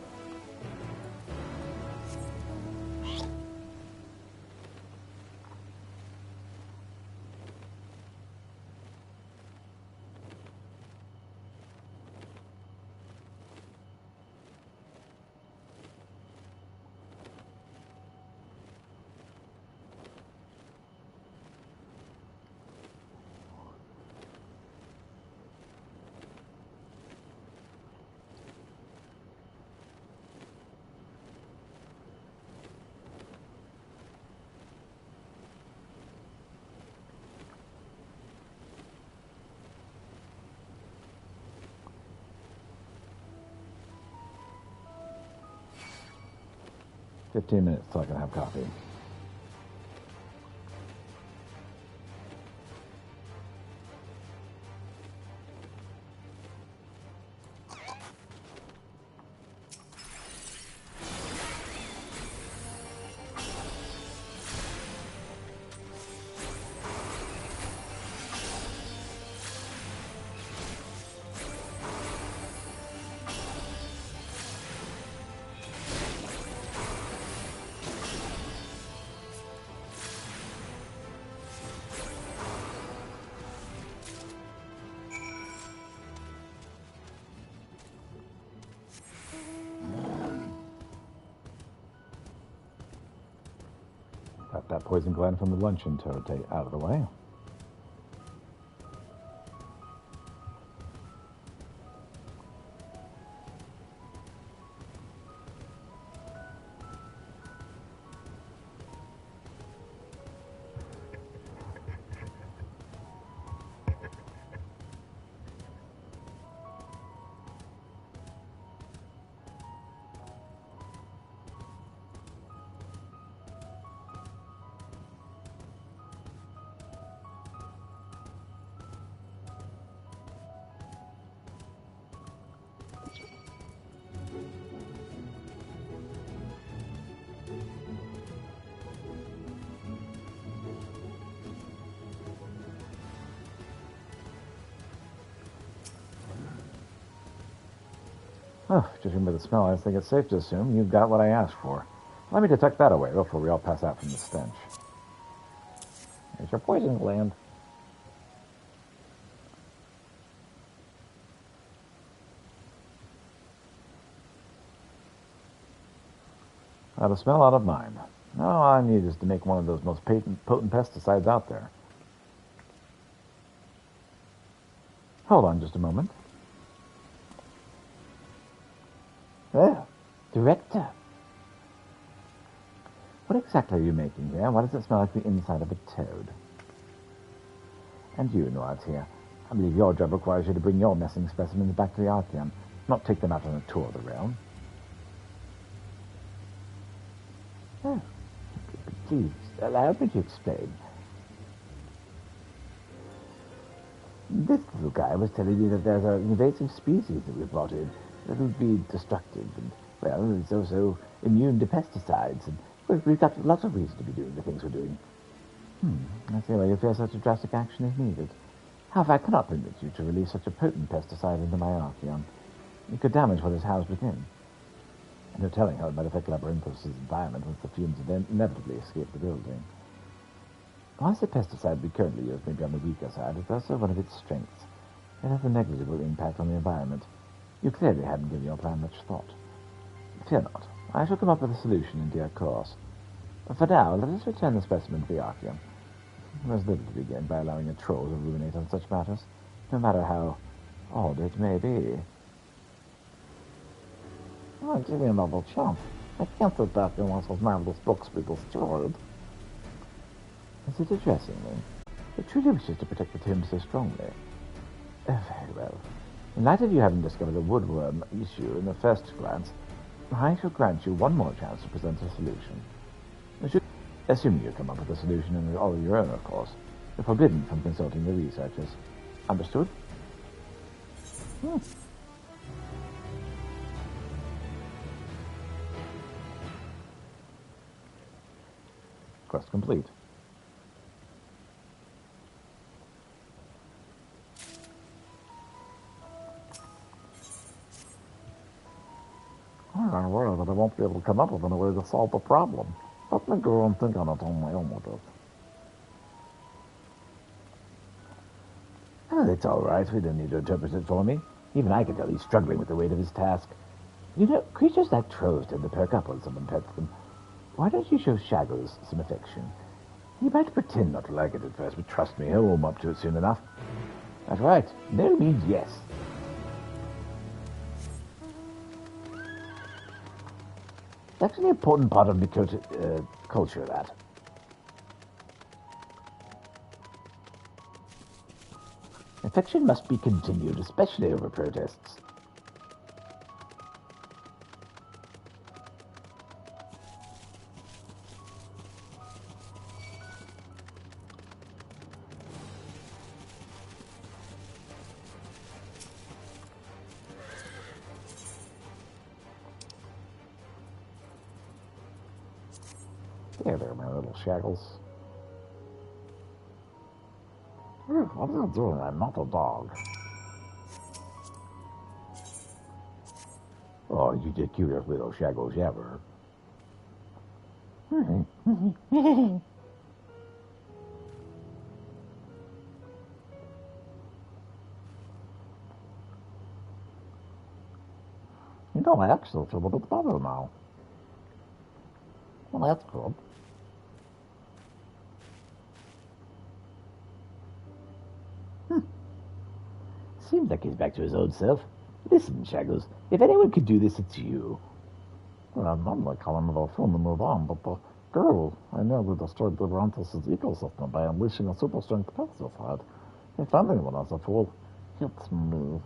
"15 minutes till I can have coffee." poison gland from the luncheon toad out of the way. Oh, judging by the smell, I think it's safe to assume you've got what I asked for. Let me detect that away before we all pass out from the stench. There's your poison gland. Out of smell, out of mind. All I need is to make one of those most potent pesticides out there. Hold on just a moment. Oh, Director. What exactly are you making here? Why does it smell like the inside of a toad? And you, Noir's here. I believe your job requires you to bring your messing specimens back to the Archeon, not take them out on a tour of the realm. Oh, please, allow me to explain. This little guy was telling me that there's an invasive species that we brought in that would be destructive, and, well, it's also immune to pesticides, and we've got lots of reason to be doing the things we're doing. I see why you fear such a drastic action is needed. However, I cannot permit you to release such a potent pesticide into my Archeon. It could damage what is housed within. And no telling how it might affect Labyrinthos' environment once the fumes inevitably escape the building. Whilst the pesticide we currently use may be on the weaker side, it's also one of its strengths. It has a negligible impact on the environment. You clearly hadn't given your plan much thought. Fear not. I shall come up with a solution in due course. But for now, let us return the specimen to the Archeon. There's little to be gained by allowing a troll to ruminate on such matters, no matter how odd it may be. I'll give you another chance. I can't sit back and watch those marvelous books be destroyed. Is it addressing me? It truly wishes to protect the tomb so strongly. Very well. In light of you having discovered a woodworm issue in the first glance, I shall grant you one more chance to present a solution. Assuming you come up with a solution in all of your own, of course. You're forbidden from consulting the researchers. Understood? Quest complete. I'm worried that I won't be able to come up with any way to solve the problem. Let me go and think on it on my own with it. Oh, it's all right. We don't need to interpret it for me. Even I can tell he's struggling with the weight of his task. You know, creatures like trolls tend to perk up when someone pets them. Why don't you show Shaggles some affection? He might pretend not to like it at first, but trust me, he'll warm up to it soon enough. That's right. No means yes. It's actually an important part of the culture, that. Affection must be continued, especially over protests. There, my little Shaggles. What are you doing? I'm not a dog. Oh, you the cutest little Shaggles ever. You know, I actually feel a bit better now. Well, that's good. Seems like he's back to his old self. Listen, Shaggles, if anyone could do this, it's you. Well, not like calling it off phone to move on, but the girl, I nearly destroyed Labyrinthus' ecosystem by unleashing a super-strength pesticide. If anyone has a fool, it's me.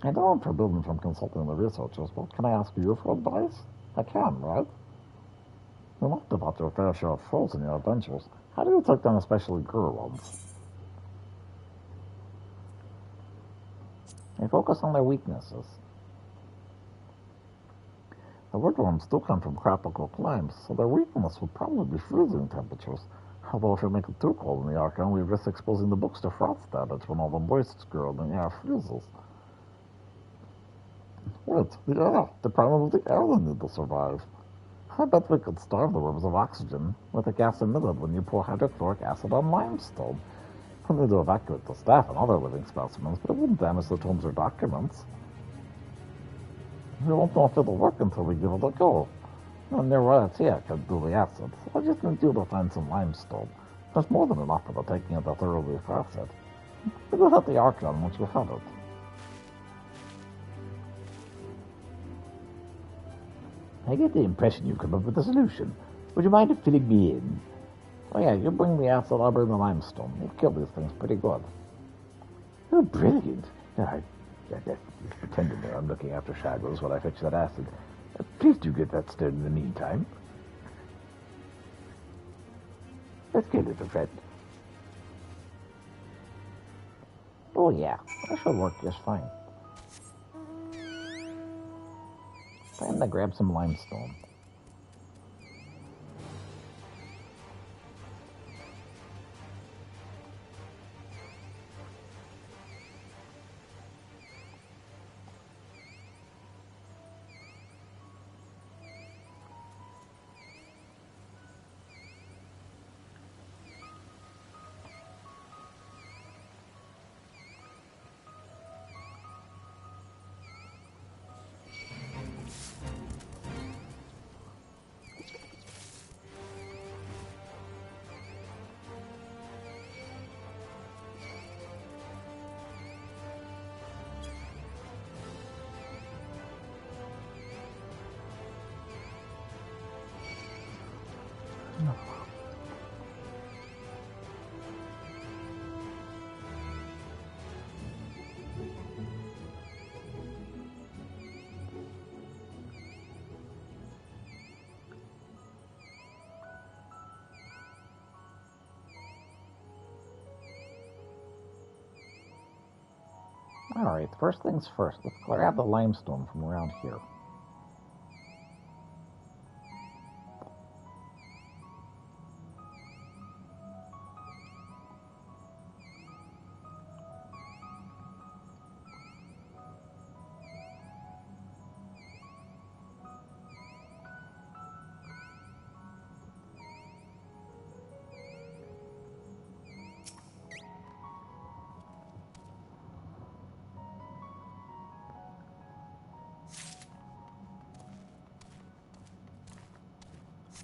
I know I'm forbidden from consulting the researchers, but can I ask you for advice? I can, right? You must have had your fair share of fools in your adventures. How do you take down especially girl ones? I focus on their weaknesses. The woodworms do come from tropical climes, so their weakness would probably be freezing temperatures. Although if you make it too cold in the Archon, we risk exposing the books to frost damage when all the moisture in the air freezes. Wait, the air! The problem of the air they need to survive. I bet we could starve the worms of oxygen with the gas emitted when you pour hydrochloric acid on limestone. We'll need to evacuate the staff and other living specimens, but it wouldn't damage the tomes or documents. We won't know if it'll work until we give it a go. No, near royalty I could do the acid, so I just need you to find some limestone. There's more than enough for the taking of the thoroughly acid. We'll hit the Archon once we have it. I get the impression you've come up with a solution. Would you mind filling me in? Oh yeah, you bring the acid, I'll bring the limestone. We'll kill these things pretty good. Oh, brilliant. I just pretending that I'm looking after Shaggles while I fetch that acid. Please do get that stone in the meantime. Let's go, little friend. Oh yeah, that should work just fine. Time to grab some limestone. Alright, first things first, let's grab the limestone from around here.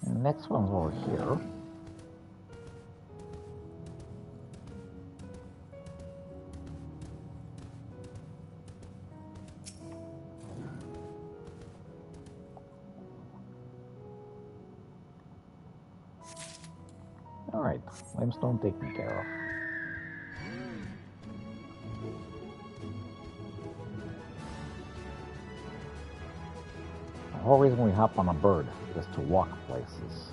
And the next one's over here. Alright, limestone taken care of. The whole reason we hop on a bird is to walk places.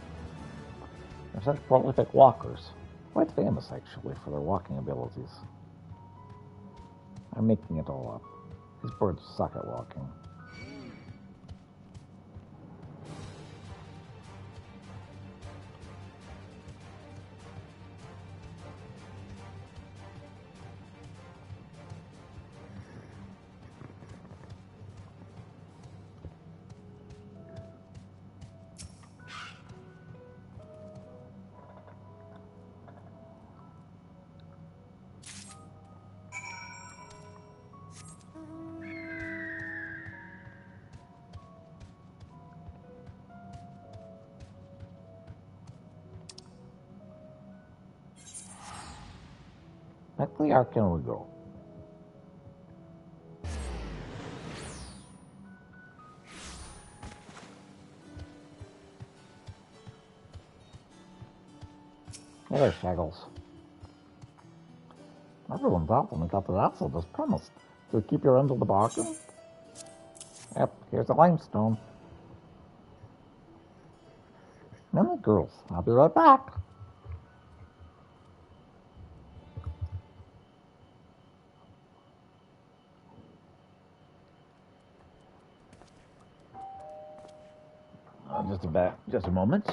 They're such prolific walkers. Quite famous, actually, for their walking abilities. I'm making it all up. These birds suck at walking. Back to the Arcanum we go. There, Shaggles. Everyone's out when we got the acid as promised. So keep your end of the bargain? Yep, here's the limestone. Many girls. I'll be right back. Just a moment.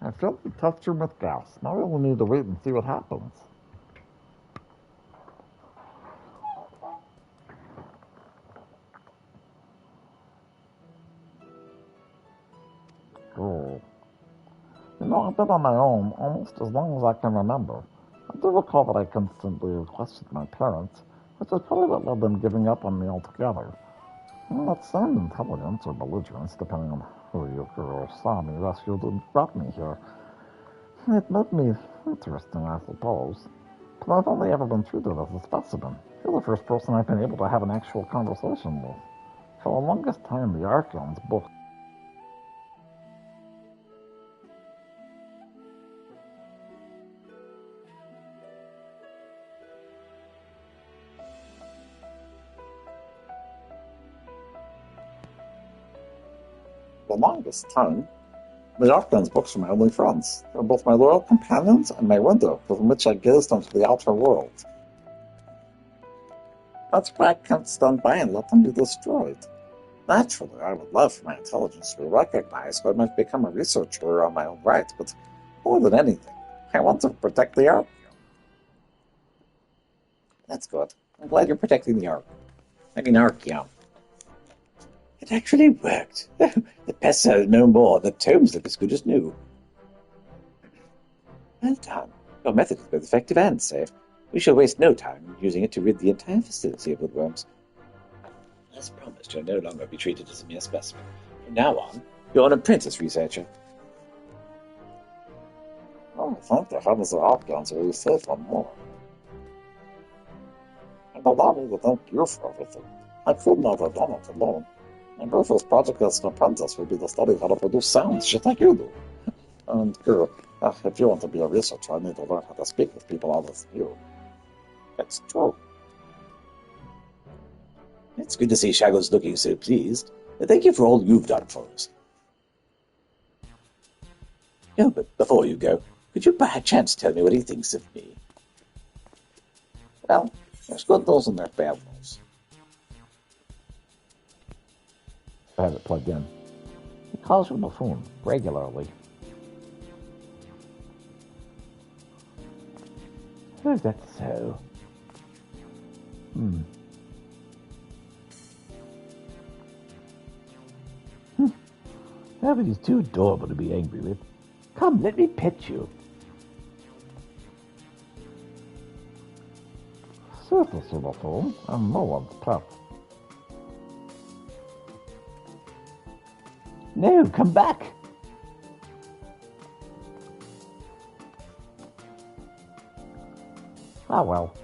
I filled the test room with gas. Now we'll need to wait and see what happens. Oh. You know, I've been on my own almost as long as I can remember. I do recall that I constantly requested my parents, which is probably what led them giving up on me altogether. That sound intelligence or belligerence, depending on who you or saw me rescued and brought me here. It made me interesting, I suppose. But I've only ever been treated as a specimen. You're the first person I've been able to have an actual conversation with. For the longest time, the Archeon's book. The longest time, the Archeon's books are my only friends. They're both my loyal companions and my window from which I gazed onto the outer world. That's why I can't stand by and let them be destroyed. Naturally, I would love for my intelligence to be recognized, so I might become a researcher on my own right, but more than anything, I want to protect the Archeon. That's good. I'm glad you're protecting the Archeon. It actually worked. The pests are no more, the tomes look as good as new. Well done. Your method is both effective and safe. We shall waste no time using it to rid the entire facility of woodworms. As promised, you'll no longer be treated as a mere specimen. From now on, you're an apprentice researcher. Oh, thank the heavens the Archeons are really safe on more. And allow me to thank you for everything. I could not have done it alone. My very first project as an apprentice will be to study how to produce sounds, just like you do. And here, if you want to be a researcher, I need to learn how to speak with people other than you. It's true. It's good to see Shaggles looking so pleased. Thank you for all you've done for us. Oh, but before you go, could you by chance tell me what he thinks of me? Well, there's good news and there's bad news. I have it plugged in. He calls you buffoon regularly. Is that so? That is too adorable to be angry with. Come, let me pet you. Surface of a phone, and no one's pet. No, come back. Ah, well.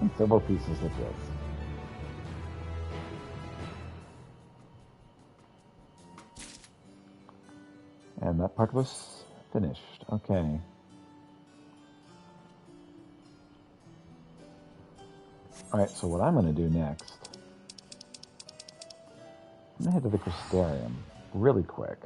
And several pieces of this. And that part was finished. Okay. Alright, so what I'm going to do next, I'm going to head to the Crystarium really quick.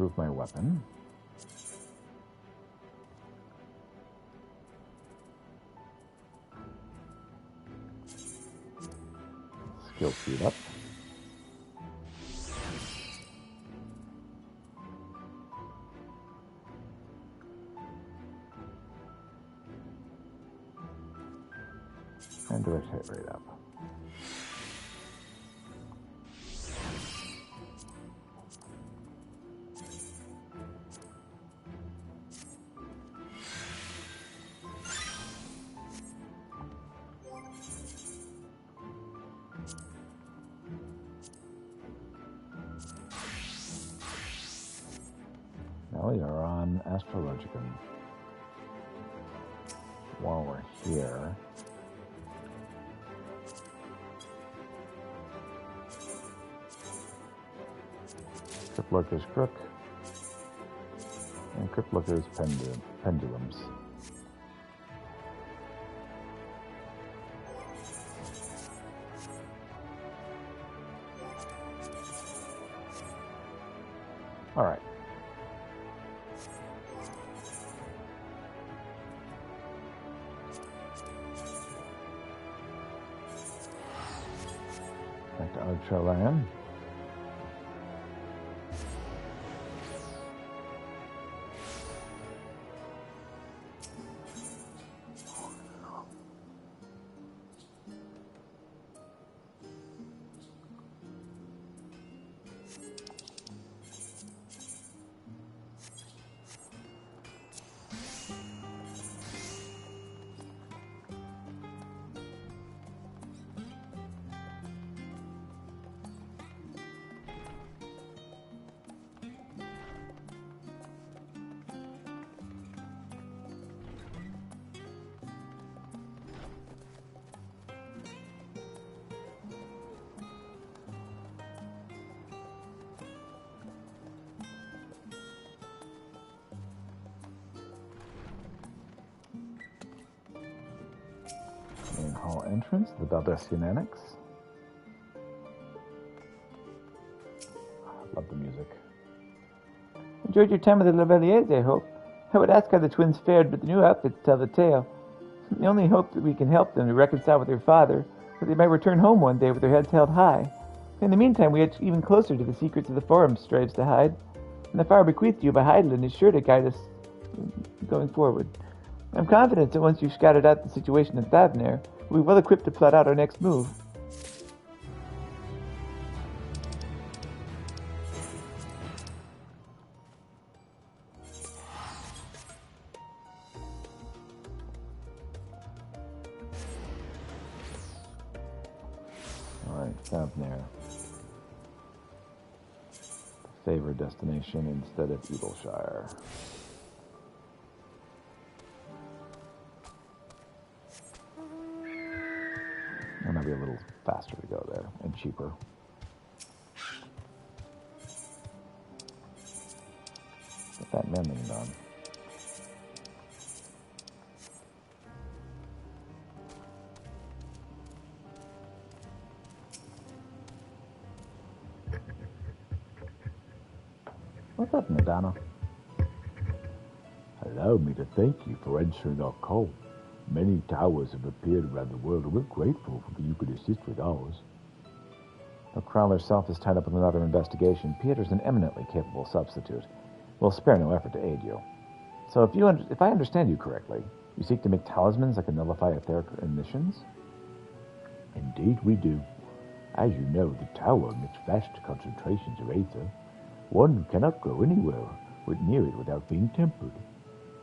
improve my weapon. Skill speed up. And direct hit rate up. Now we are on Astrologicum. While we're here, Cryptlurker's Crook and Cryptlurker's Pendulums. All right. Back to Archelan. Main hall entrance, the Baldessian Annex. Love the music. Enjoyed your time with the Lavaliers, I hope. I would ask how the twins fared, but the new outfits tell the tale. The only hope that we can help them to reconcile with their father, that they might return home one day with their heads held high. In the meantime, we edge even closer to the secrets of the Forum strives to hide, and the fire bequeathed to you by Hydaelyn is sure to guide us going forward. I'm confident that once you've scouted out the situation at Thavnair, we'll be well equipped to plot out our next move. Alright, Thavnair. Favored destination instead of Eagleshire. It might be a little faster to go there and cheaper. Get that mending done. What's up, Madonna? Allow me to thank you for answering our call. Many towers have appeared around the world, and we're grateful that you could assist with ours. Though Crowler herself is tied up with another investigation, Pieter's an eminently capable substitute. We'll spare no effort to aid you. So if I understand you correctly, you seek to make talismans that can nullify etheric emissions? Indeed we do. As you know, the tower emits vast concentrations of aether. One cannot go anywhere near it without being tempered.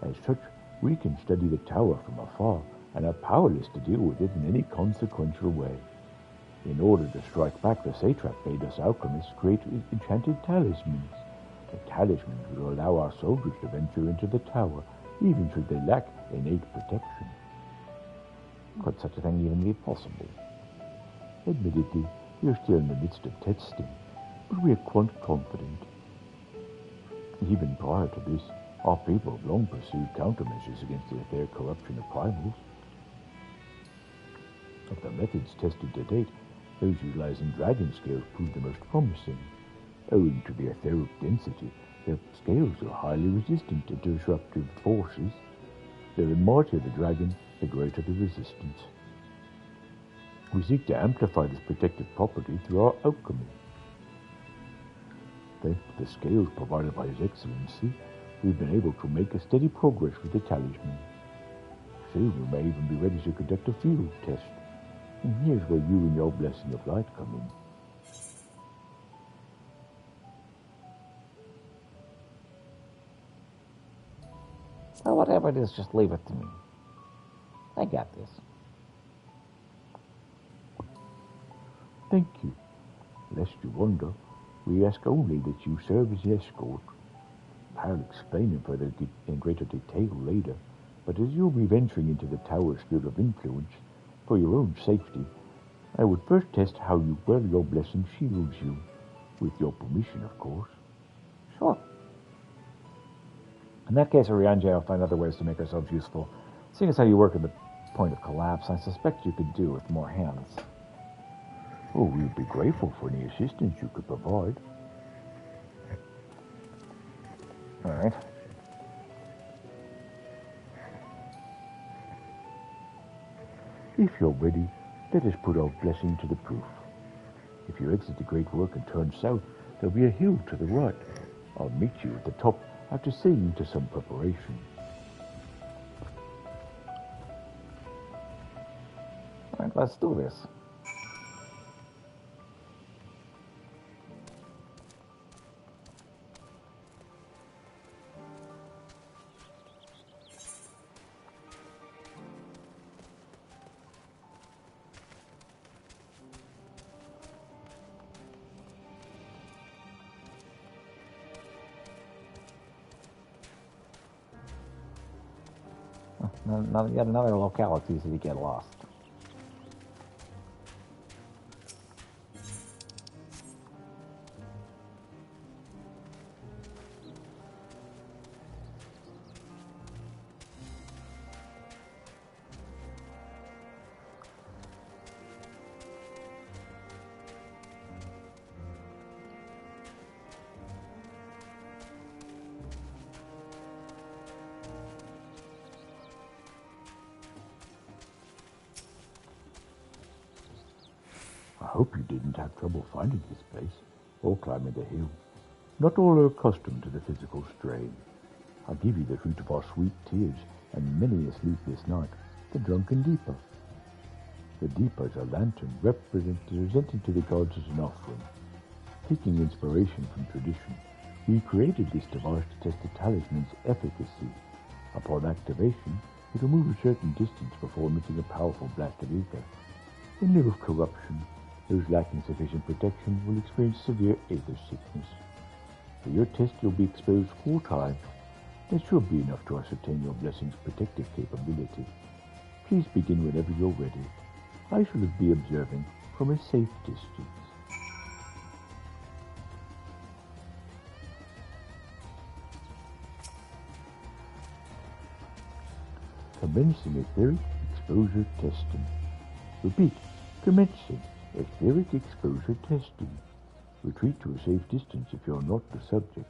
As such, we can study the tower from afar and are powerless to deal with it in any consequential way. In order to strike back, the satrap bade us alchemists create enchanted talismans. The talismans will allow our soldiers to venture into the tower, even should they lack innate protection. Could such a thing even be possible? Admittedly, we are still in the midst of testing, but we are quite confident. Even prior to this, our people have long pursued countermeasures against the etheric corruption of primals. Of the methods tested to date, those utilizing dragon scales proved the most promising. Owing to the etheric density, Their scales are highly resistant to disruptive forces. The mightier the dragon, the greater the resistance. We seek to amplify this protective property through our alchemy. Thanks to the scales provided by His Excellency, we've been able to make a steady progress with the talisman. Soon we may even be ready to conduct a field test. And here's where you and your blessing of light come in. Well, whatever it is, just leave it to me. I got this. Thank you. Lest you wonder, we ask only that you serve as an escort. I'll explain in greater detail later, but as you'll be venturing into the tower's sphere of influence, for your own safety, I would first test how well your blessing shields you. With your permission, of course. Sure. In that case, Arianje will find other ways to make ourselves useful. Seeing as how you work at the point of collapse, I suspect you could do with more hands. Oh, we'd be grateful for any assistance you could provide. All right. If you're ready, let us put our blessing to the proof. If you exit the great work and turn south, there'll be a hill to the right. I'll meet you at the top after seeing to some preparation. All right, let's do this. Yet another locality so you get lost. I hope you didn't have trouble finding this place, or climbing the hill. Not all are accustomed to the physical strain. I'll give you the fruit of our sweet tears, and many a sleepless night, the drunken Deepa. The Deepa is a lantern represented to the gods as an offering. Taking inspiration from tradition, we created this device to test the talisman's efficacy. Upon activation, it will move a certain distance before emitting a powerful blast of ether. In lieu of corruption, those lacking sufficient protection will experience severe aether sickness. For your test, you'll be exposed 4 times. That should be enough to ascertain your blessing's protective capability. Please begin whenever you're ready. I shall be observing from a safe distance. Commencing etheric exposure testing. Repeat, commencing etheric exposure testing. Retreat to a safe distance if you're not the subject.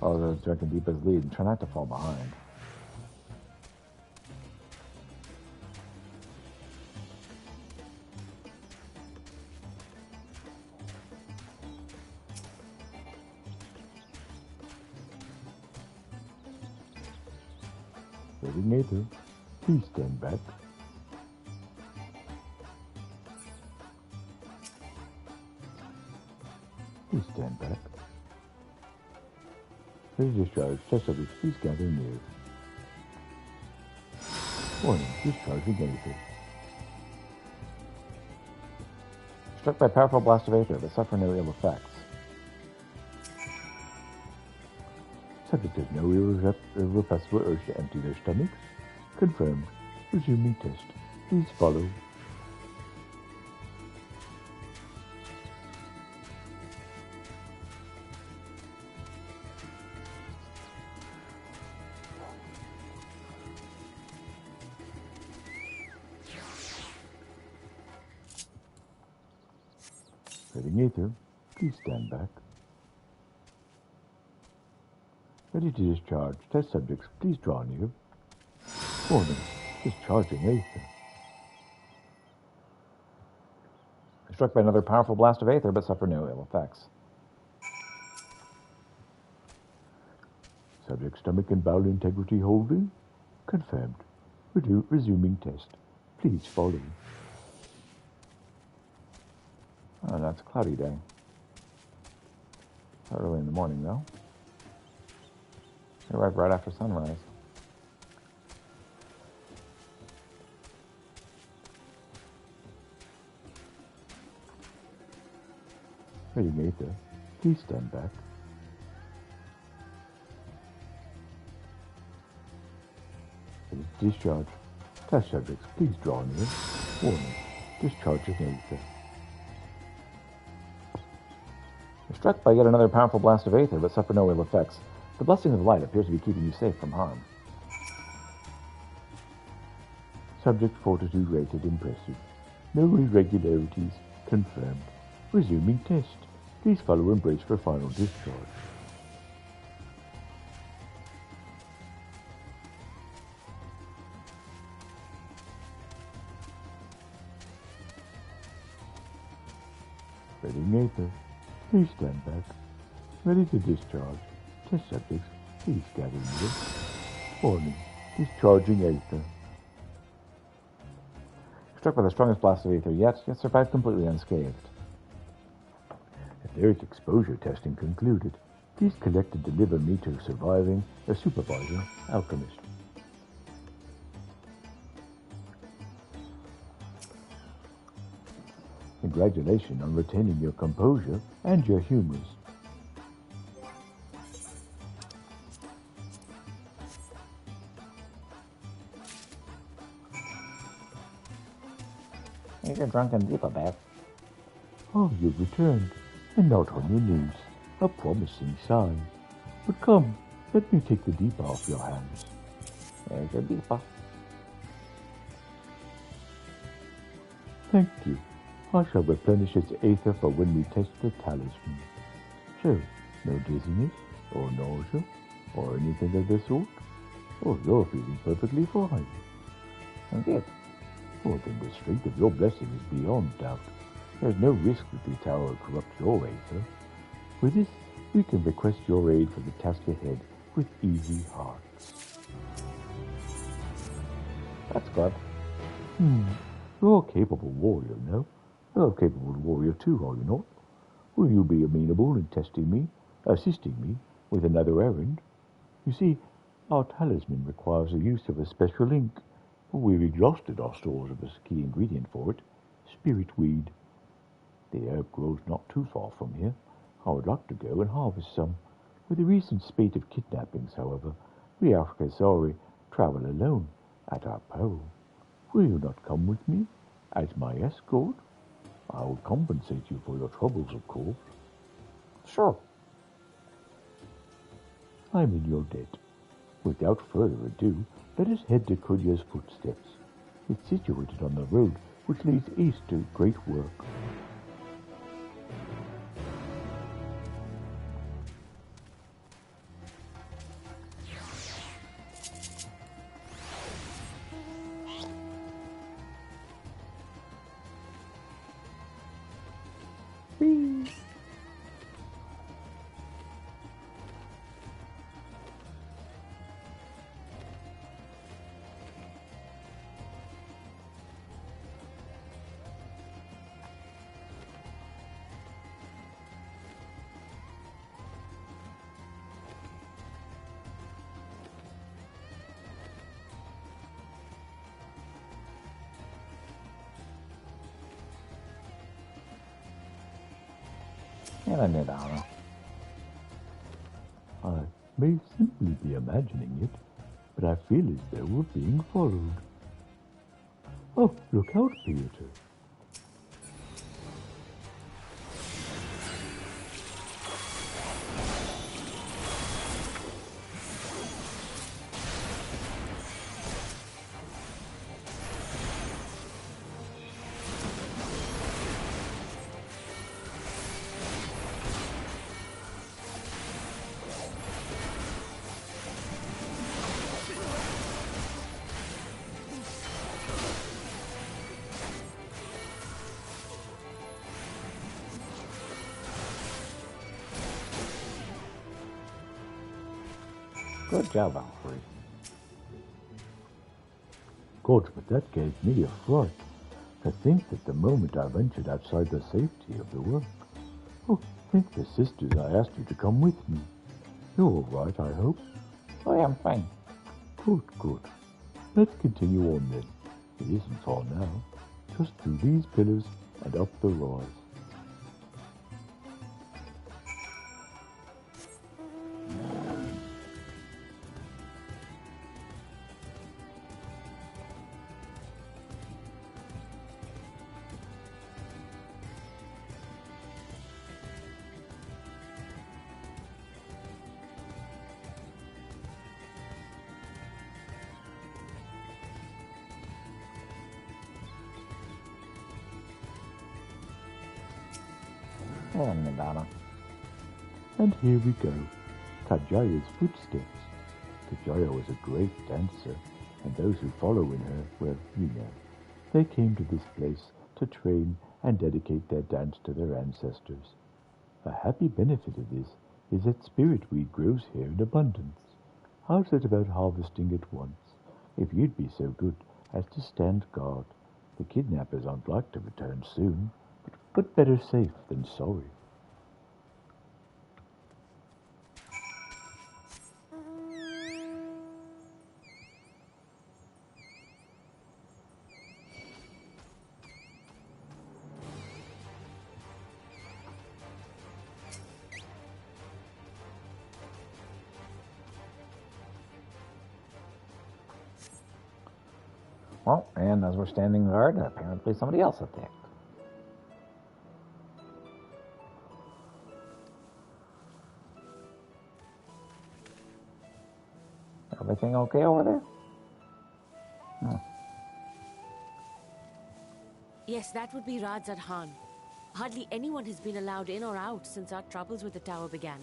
Follow the drunken Deepa's lead and try not to fall behind. Designator, please stand back. Please stand back. Ready to discharge. Test subjects, please gather near. Warning, discharging anything. Struck by powerful blast of aether, but suffer no ill effects. Subject has no irrepressible urge to empty their stomachs. Confirmed. Resuming test. Please follow. Setting ether. Please stand back. Ready to discharge. Test subjects, please draw near. Warning. Discharging Aether. Struck by another powerful blast of Aether, but suffer no ill effects. Subject stomach and bowel integrity holding. Confirmed. Resuming test. Please follow. Oh, that's a cloudy day. Not early in the morning, though. They arrive right after sunrise. Reading Aether, please stand back. Discharge. Test subjects, please draw near. Warning. Discharging Aether. You're struck by yet another powerful blast of Aether, but suffer no ill effects. The blessing of light appears to be keeping you safe from harm. Subject fortitude rated impressive. No irregularities confirmed. Resuming test. Please follow and brace for final discharge. Reading Aether. Please stand back. Ready to discharge. Test subjects, please gather near. Warning. Discharging Aether. Struck by the strongest blast of Aether yet survived completely unscathed. Etheric exposure testing concluded. Please collect and deliver me to surviving or supervising alchemist. Congratulations on retaining your composure and your humors. You're drunk and deep, Beth. Oh, you've returned, and not on your knees. A promising sign. But come, let me take the deep off your hands. There's your deeper. Thank you. I shall replenish its Aether for when we test the talisman. So, no dizziness, or nausea, or anything of the sort? Oh, you're feeling perfectly fine. Indeed. Well, then the strength of your blessing is beyond doubt. There's no risk that the tower will corrupt your Aether. With this, we can request your aid for the task ahead with easy hearts. That's good. You're a capable warrior, no? You're a capable warrior too, are you not? Will you be amenable in assisting me with another errand? You see, our talisman requires the use of a special ink. We've exhausted our stores of a key ingredient for it, spirit weed. The herb grows not too far from here. I would like to go and harvest some. With the recent spate of kidnappings, however, we Alcazari travel alone at our peril. Will you not come with me as my escort? I will compensate you for your troubles, of course. Sure. I'm in your debt. Without further ado, let us head to Courier's Footsteps. It's situated on the road which leads east to Great Work. I knew that one. I may simply be imagining it, but I feel as though we're being followed. Oh, look out, Peter. Good job, Alfred. God, but that gave me a fright. To think that the moment I ventured outside the safety of the work. Oh, thank the sisters I asked you to come with me. You're all right, I hope? Oh, yeah, I'm fine. Good, good. Let's continue on then. It isn't far now. Just through these pillars and up the rise. And Madonna. And here we go. Kajaya's footsteps. Kajaya was a great dancer, and those who follow in her, well, you know. They came to this place to train and dedicate their dance to their ancestors. A happy benefit of this is that spiritweed grows here in abundance. I'll set about harvesting at once, if you'd be so good as to stand guard. The kidnappers aren't like to return soon, but better safe than sorry. Well, and as we're standing guard, apparently somebody else attacked. Everything okay over there? Hmm. Yes, that would be Radzad Khan. Hardly anyone has been allowed in or out since our troubles with the tower began.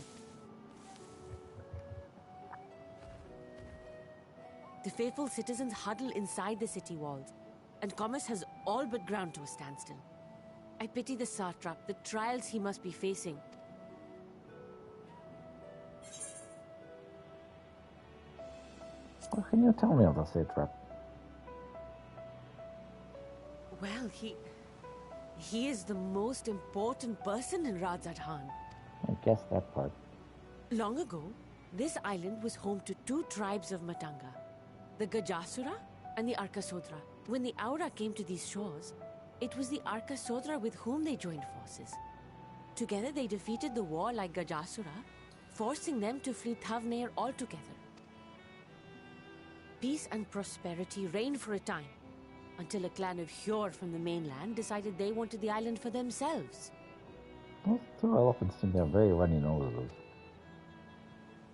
The faithful citizens huddle inside the city walls, and commerce has all but ground to a standstill. I pity the satrap, the trials he must be facing. What can you tell me of the satrap? Well, he is the most important person in Radzad Khan. I guess that part. Long ago, this island was home to two tribes of Matanga, the Gajasura and the Arkasodra. When the Aura came to these shores, it was the Arkasodra with whom they joined forces. Together they defeated the warlike Gajasura, forcing them to flee Thavnair altogether. Peace and prosperity reigned for a time, until a clan of Hjor from the mainland decided they wanted the island for themselves. Those two elephants seem to have very runny noses.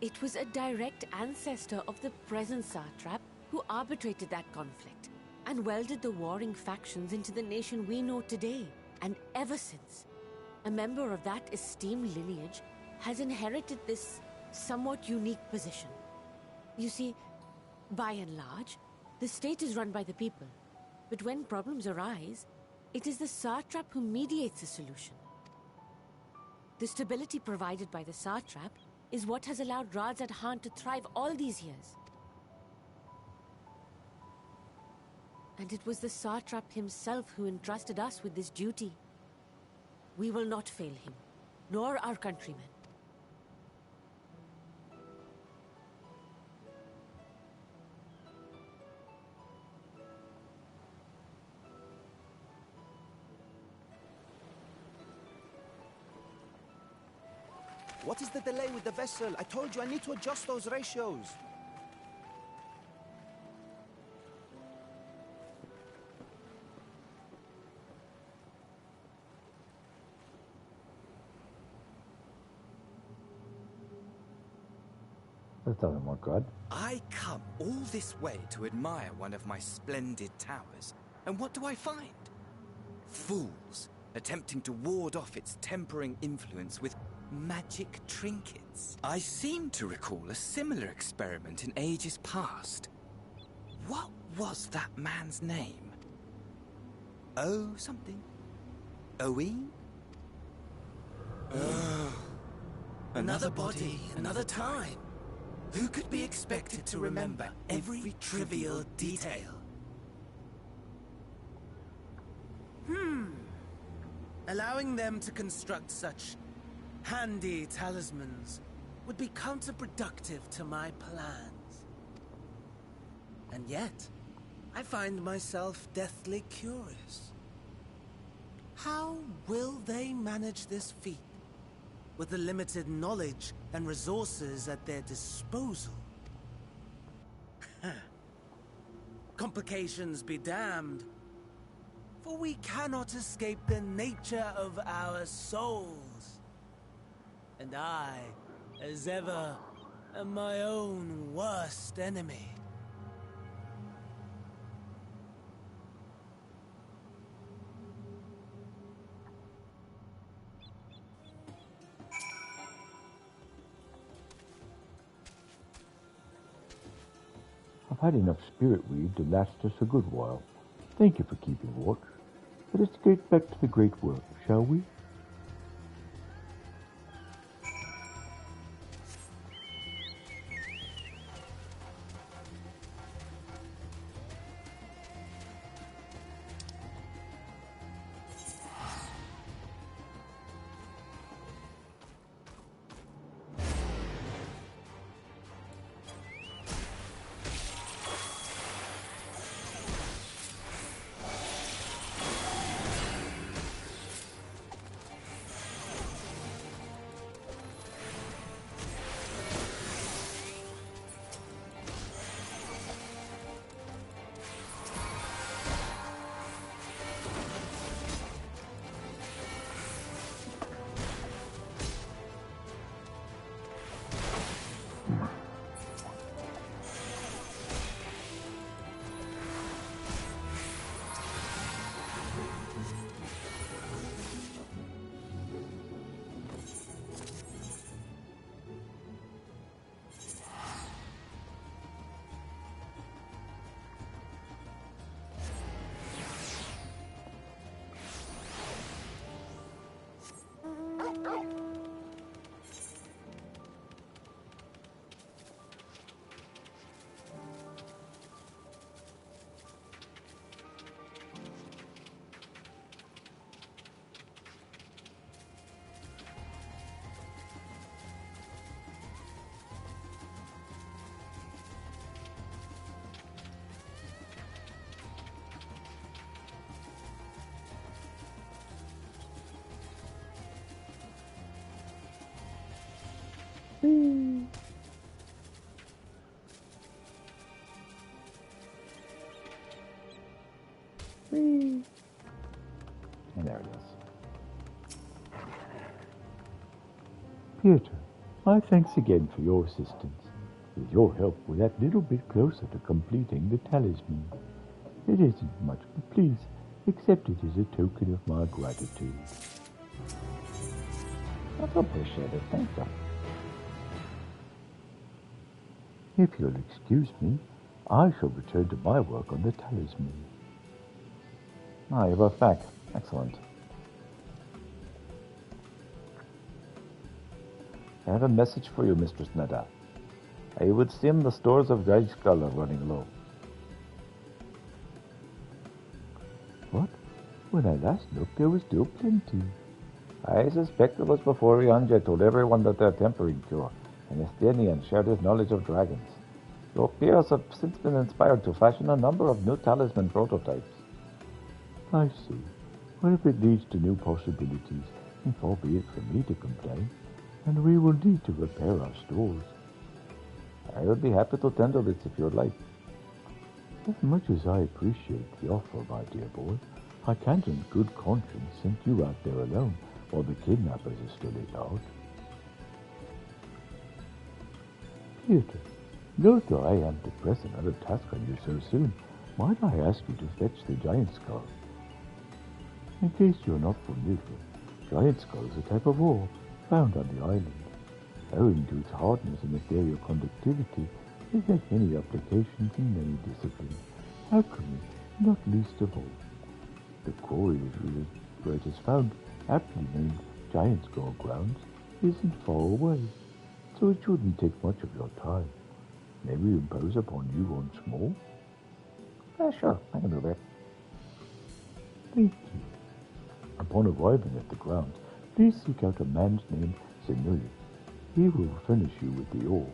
It was a direct ancestor of the present satrap who arbitrated that conflict and welded the warring factions into the nation we know today. And ever since, a member of that esteemed lineage has inherited this somewhat unique position. You see, by and large, the state is run by the people. But when problems arise, it is the satrap who mediates a solution. The stability provided by the satrap is what has allowed Radzad Khan to thrive all these years. And it was the satrap himself who entrusted us with this duty. We will not fail him, nor our countrymen. What is the delay with the vessel? I told you I need to adjust those ratios. This doesn't look good. I come all this way to admire one of my splendid towers, and what do I find? Fools attempting to ward off its tempering influence with magic trinkets. I seem to recall a similar experiment in ages past. What was that man's name? Oh, something. Owen? Another body, another time. Who could be expected to remember every trivial detail? Allowing them to construct such handy talismans would be counterproductive to my plans. And yet, I find myself deathly curious. How will they manage this feat with the limited knowledge and resources at their disposal? Complications be damned, for we cannot escape the nature of our souls. And I, as ever, am my own worst enemy. I've had enough spirit weed to last us a good while. Thank you for keeping watch. Let us get back to the great work, shall we? And there it is. Peter, my thanks again for your assistance. With your help, we're that little bit closer to completing the talisman. It isn't much, but please accept it as a token of my gratitude. That's appreciated, thank you. If you'll excuse me, I shall return to my work on the talisman. Ah, you're both back. Excellent. I have a message for you, Mistress Nada. I would seem the stores of Dried Skull are running low. What? When I last looked, there was still plenty. I suspect it was before Rianja told everyone that their tempering cure, and Estinian shared his knowledge of dragons. Your peers have since been inspired to fashion a number of new talisman prototypes. I see. Well, if it leads to new possibilities, then far be it for me to complain, and we will need to repair our stores. I would be happy to tender this if you would like. As much as I appreciate the offer, my dear boy, I can't in good conscience send you out there alone while the kidnappers are still at large. Peter, note that I am to press another task on you so soon. Might I ask you to fetch the giant skull? In case you're not familiar, giant skull is a type of ore found on the island. Owing to its hardness and ethereal conductivity, it has many applications in many disciplines, alchemy not least of all. The quarry where it is found, aptly named Giant Skull Grounds, isn't far away. so it shouldn't take much of your time. May we impose upon you once more? Sure, I can do that. Thank you. Upon arriving at the grounds, please seek out a man's named Senilli. He will furnish you with the ore.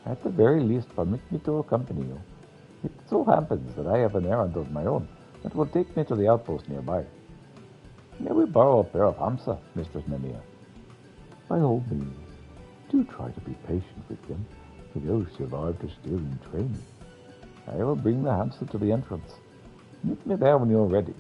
At the very least, permit me to accompany you. It so happens that I have an errand of my own that will take me to the outpost nearby. May we borrow a pair of hamsa, Mistress Mimia? By all means, do try to be patient with them, for those survived are still in training. I will bring the hamsa to the entrance. Meet me there when you're ready.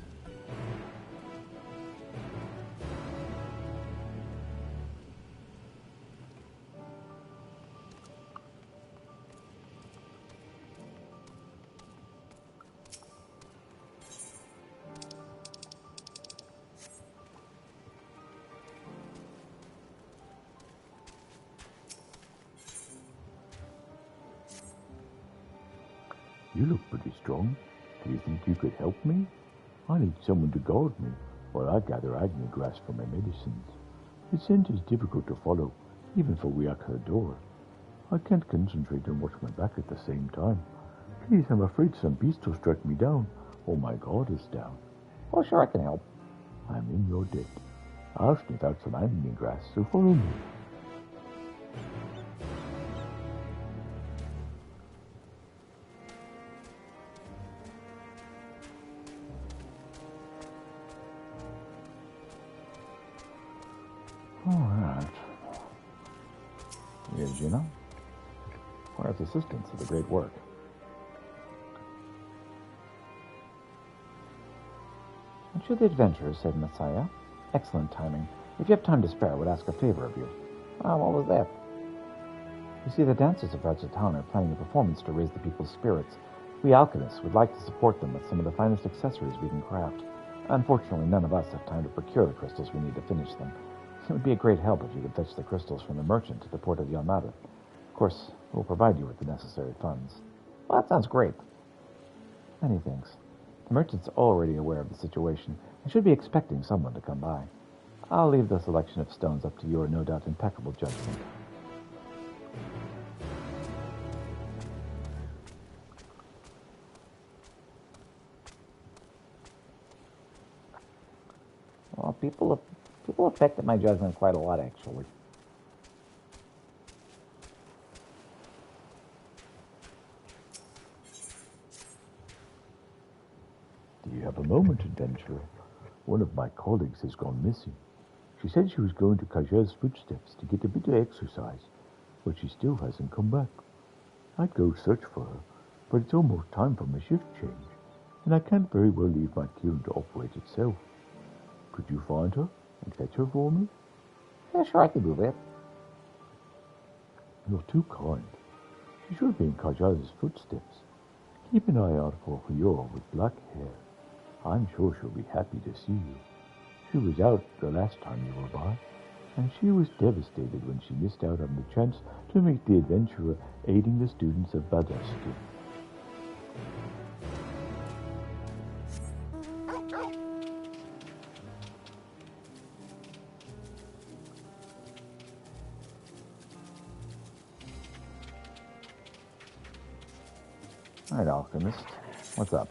You look pretty strong. Do you think you could help me? I need someone to guard me while I gather agni grass for my medicines. The scent is difficult to follow, even for Wiakador. I can't concentrate and watch my back at the same time. Please, I'm afraid some beast will strike me down, or my guard is down. Oh, sure, I can help. I'm in your debt. I'll sniff out some agni grass, so follow me. Alright. Here's Gina. Requires assistance to the great work. And to the adventurers, said Messiah. Excellent timing. If you have time to spare, I would ask a favor of you. Ah, what was that? You see, the dancers of Rajatown are planning a performance to raise the people's spirits. We alchemists would like to support them with some of the finest accessories we can craft. Unfortunately, none of us have time to procure the crystals we need to finish them. It would be a great help if you could fetch the crystals from the merchant to the port of Yalmada. Of course, we'll provide you with the necessary funds. Well, that sounds great. Many thanks. The merchant's already aware of the situation and should be expecting someone to come by. I'll leave the selection of stones up to your no doubt impeccable judgment. Well, people affected my judgment quite a lot, actually. Do you have a moment, adventurer? One of my colleagues has gone missing. She said she was going to Kaja's footsteps to get a bit of exercise, but she still hasn't come back. I'd go search for her, but it's almost time for my shift change, and I can't very well leave my kiln to operate itself. Could you find her and fetch her for me? Yeah, sure, I can do that. You're too kind. She should be in Kaja's footsteps. Keep an eye out for Huyor with black hair. I'm sure she'll be happy to see you. She was out the last time you were by, and she was devastated when she missed out on the chance to meet the adventurer aiding the students of Baldestia. All right, alchemist. What's up?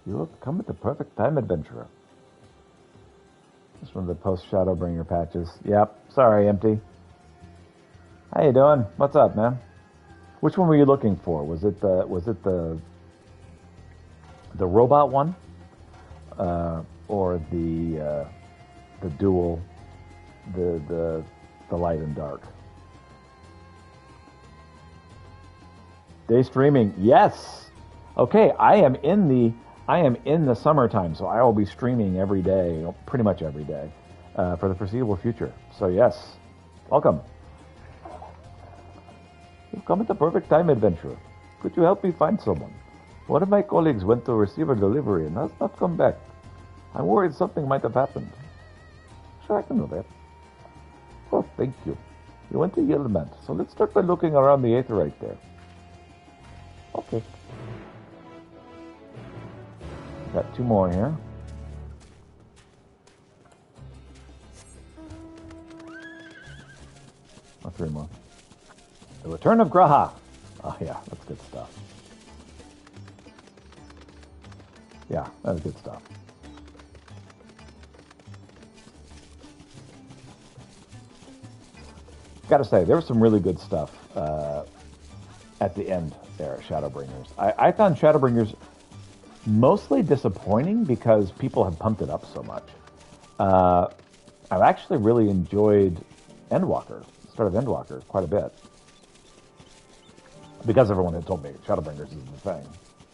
You have come at the perfect time, adventurer. This one's the post-Shadowbringer patches. Yep, sorry, empty. How you doing? What's up, man? Which one were you looking for? Was it the robot one? Or the dual, the light and dark? Day streaming, yes. Okay, I am in the summertime, so I will be streaming every day, pretty much every day, for the foreseeable future. So yes, welcome. You've come at the perfect time, adventurer. Could you help me find someone? One of my colleagues went to receive a delivery and has not come back. I'm worried something might have happened. Sure, I can do that. Oh, thank you. You went to Yilmant, so let's start by looking around the Aetherite there. Okay. Got two more here. Or 3 more. The Return of Graha. Oh yeah, that's good stuff. Yeah, that's good stuff. Gotta say, there was some really good stuff at the end there at Shadowbringers. I found Shadowbringers mostly disappointing because people have pumped it up so much. I've actually really enjoyed Endwalker, the start of Endwalker, quite a bit. Because everyone had told me Shadowbringers is the thing.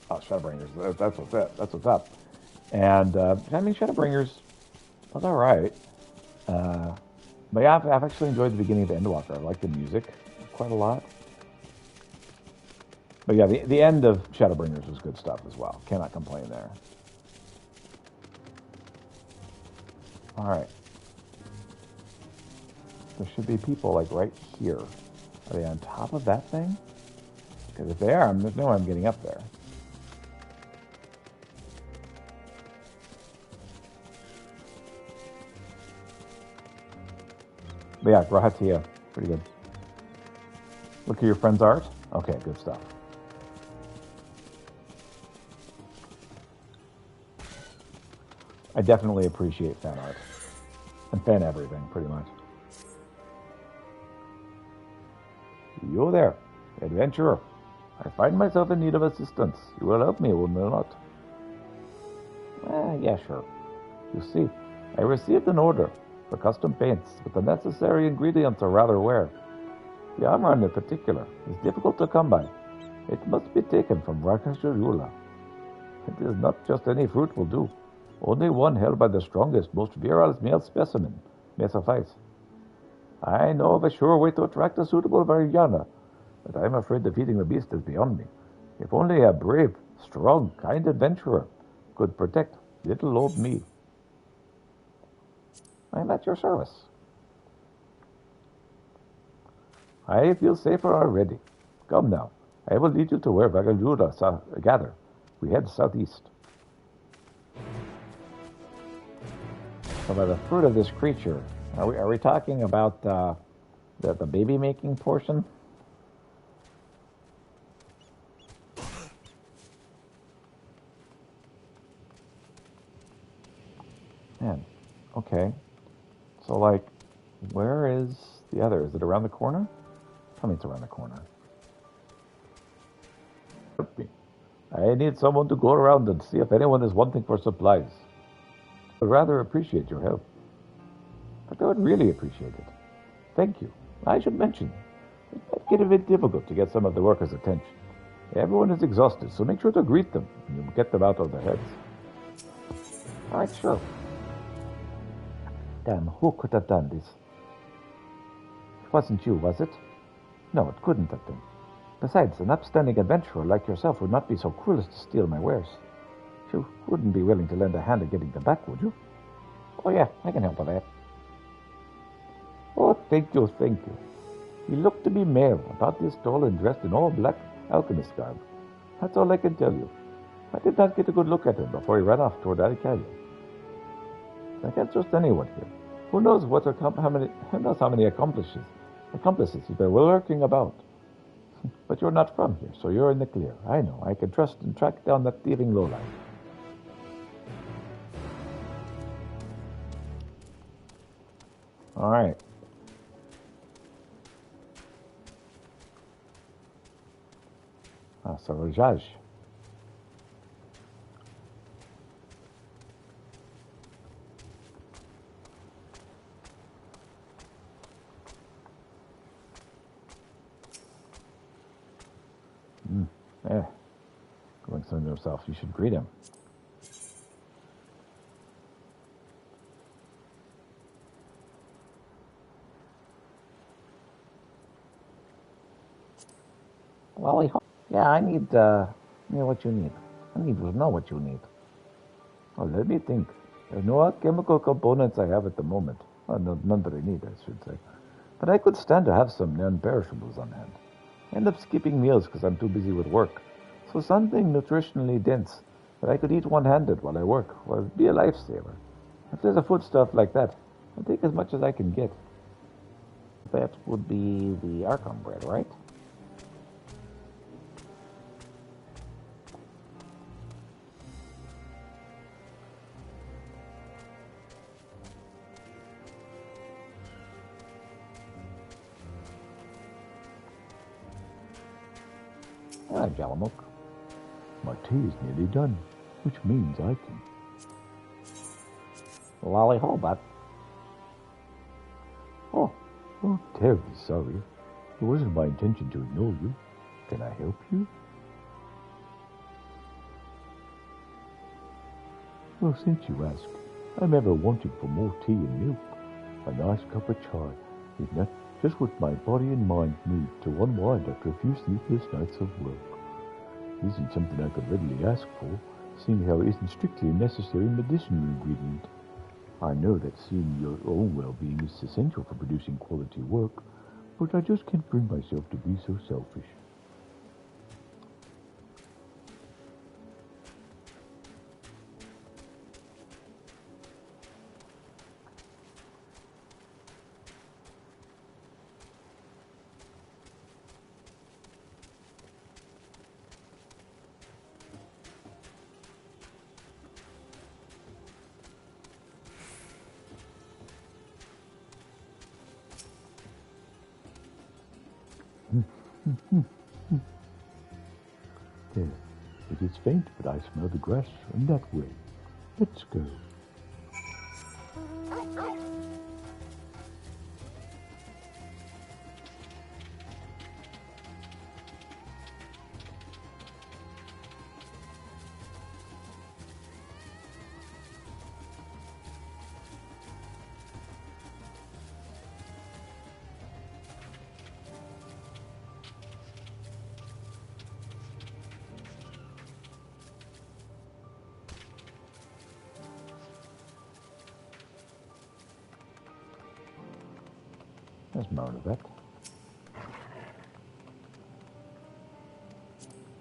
Oh, Shadowbringers, that's what's it. That's what's up. And, I mean, Shadowbringers was all right. But yeah, I've actually enjoyed the beginning of Endwalker. I like the music quite a lot. But yeah, the end of Shadowbringers was good stuff as well. Cannot complain there. All right. There should be people like right here. Are they on top of that thing? Because if they are, there's no way I'm getting up there. But yeah, Grahatia, pretty good. Look at your friend's art. Okay, good stuff. I definitely appreciate fan art. And fan everything, pretty much. You there, adventurer. I find myself in need of assistance. You will help me, will you not? Yeah, sure. You see, I received an order for custom paints, but the necessary ingredients are rather rare. The armor in particular is difficult to come by. It must be taken from Rakashurula. It is not just any fruit will do. Only one held by the strongest, most virile male specimen may suffice. I know of a sure way to attract a suitable Varyana, but I am afraid defeating the beast is beyond me. If only a brave, strong, kind adventurer could protect little old me. I am at your service. I feel safer already. Come now, I will lead you to where Vagaluda gather. We head southeast. So by the fruit of this creature, are we talking about the baby making portion? Man, okay. So like, where is the other? Is it around the corner? Tell me it's around the corner. I need someone to go around and see if anyone is wanting for supplies. I would rather appreciate your help. But I would really appreciate it. Thank you. I should mention, it might get a bit difficult to get some of the workers' attention. Everyone is exhausted, so make sure to greet them and you'll get them out of their heads. All right, sure. Damn, who could have done this? It wasn't you, was it? No, it couldn't have been. Besides, an upstanding adventurer like yourself would not be so cruel as to steal my wares. You wouldn't be willing to lend a hand at getting them back, would you? Oh yeah, I can help with that. Oh, thank you, thank you. He looked to be male, about this tall and dressed in all black alchemist garb. That's all I can tell you. I did not get a good look at him before he ran off toward Alcalia. I can't trust anyone here. Who knows how many accomplices he's been lurking about. But you're not from here, so you're in the clear. I know. I can trust and track down that thieving lowlife. All right. So Rajaj. Going something to himself. You should greet him. Well, yeah, I need what you need. I need to know what you need. Well, let me think. There's no chemical components I have at the moment. Well, none that I need, I should say. But I could stand to have some non-perishables on hand. I end up skipping meals because I'm too busy with work. So something nutritionally dense that I could eat one-handed while I work would be a lifesaver. If there's a foodstuff like that, I'll take as much as I can get. that would be the Archon bread, right? Hi, Jalamuk. My tea is nearly done, which means I can... Lolly Holbot. Oh, terribly sorry. It wasn't my intention to ignore you. Can I help you? Well, since you ask, I'm ever wanting for more tea and milk. A nice cup of chai. Isn't that just what my body and mind need to unwind after a few sleepless nights of work? It isn't something I could readily ask for, seeing how it isn't strictly a necessary medicinal ingredient. I know that seeing your own well-being is essential for producing quality work, but I just can't bring myself to be so selfish. There. It is faint, but I smell the grass from that way. Let's go. There's more of it.